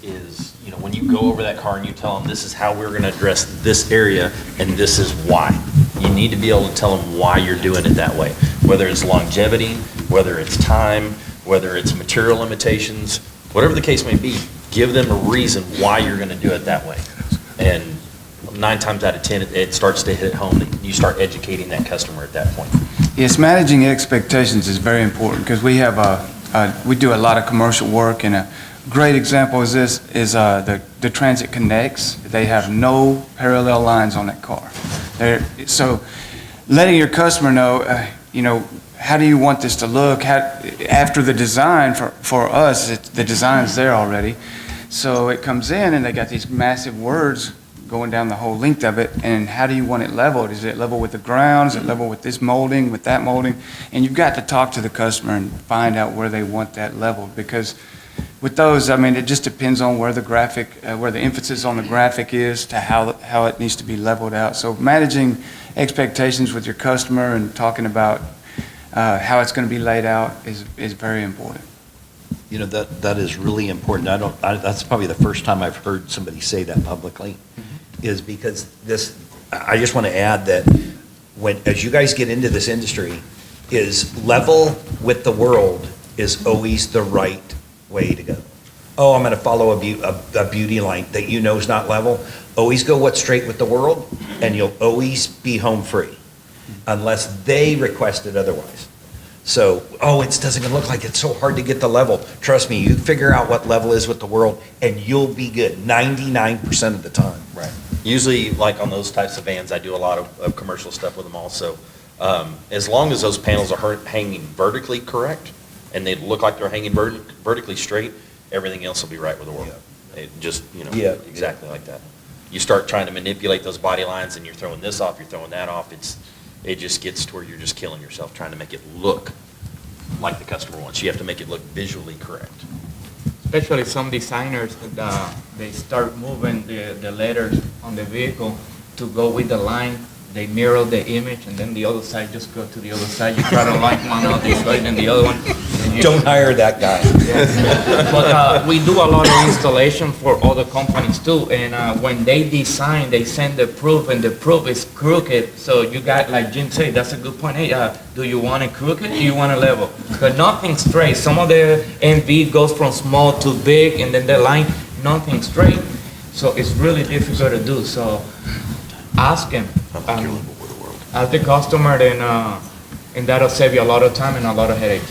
when you go over that car and you tell them, this is how we're going to address this area and this is why. You need to be able to tell them why you're doing it that way. Whether it's longevity, whether it's time, whether it's material limitations, whatever the case may be, give them a reason why you're going to do it that way. And 9 times out of 10, it starts to hit home. You start educating that customer at that point. Yes, managing expectations is very important, because we have we do a lot of commercial work, and a great example is the Transit Connects. They have no parallel lines on that car. So letting your customer know, how do you want this to look? After the design, for us, the design's there already. So it comes in and they got these massive words going down the whole length of it, and how do you want it leveled? Is it level with the ground? Is it level with this molding, with that molding? And you've got to talk to the customer and find out where they want that leveled, because with those, it just depends on where the graphic, where the emphasis on the graphic is to how it needs to be leveled out. So managing expectations with your customer and talking about how it's going to be laid out is very important. That is really important. That's probably the first time I've heard somebody say that publicly, is because I just want to add that as you guys get into this industry, is level with the world is always the right way to go. Oh, I'm going to follow a beauty line that is not level. Always go what's straight with the world, and you'll always be home free, unless they requested otherwise. So, it doesn't look like it's so hard to get the level. Trust me, you figure out what level is with the world, and you'll be good 99% of the time. Right. Usually, like on those types of vans, I do a lot of commercial stuff with them also. As long as those panels are hanging vertically correct, and they look like they're hanging vertically straight, everything else will be right with the world. It just, exactly like that. You start trying to manipulate those body lines, and you're throwing this off, you're throwing that off, it just gets to where you're just killing yourself trying to make it look like the customer wants. You have to make it look visually correct. Especially some designers, they start moving the letters on the vehicle to go with the line. They mirror the image, and then the other side just go to the other side. You try to line one out this way, then the other one. Don't hire that guy. But we do a lot of installation for other companies too, and when they design, they send the proof, and the proof is crooked. So you got, like Jim said, that's a good point. Hey, do you want it crooked? Do you want it level? But nothing straight. Some of the MV goes from small to big, and then the line, nothing straight. So it's really difficult to do. So ask him. Ask the customer, and that'll save you a lot of time and a lot of headaches.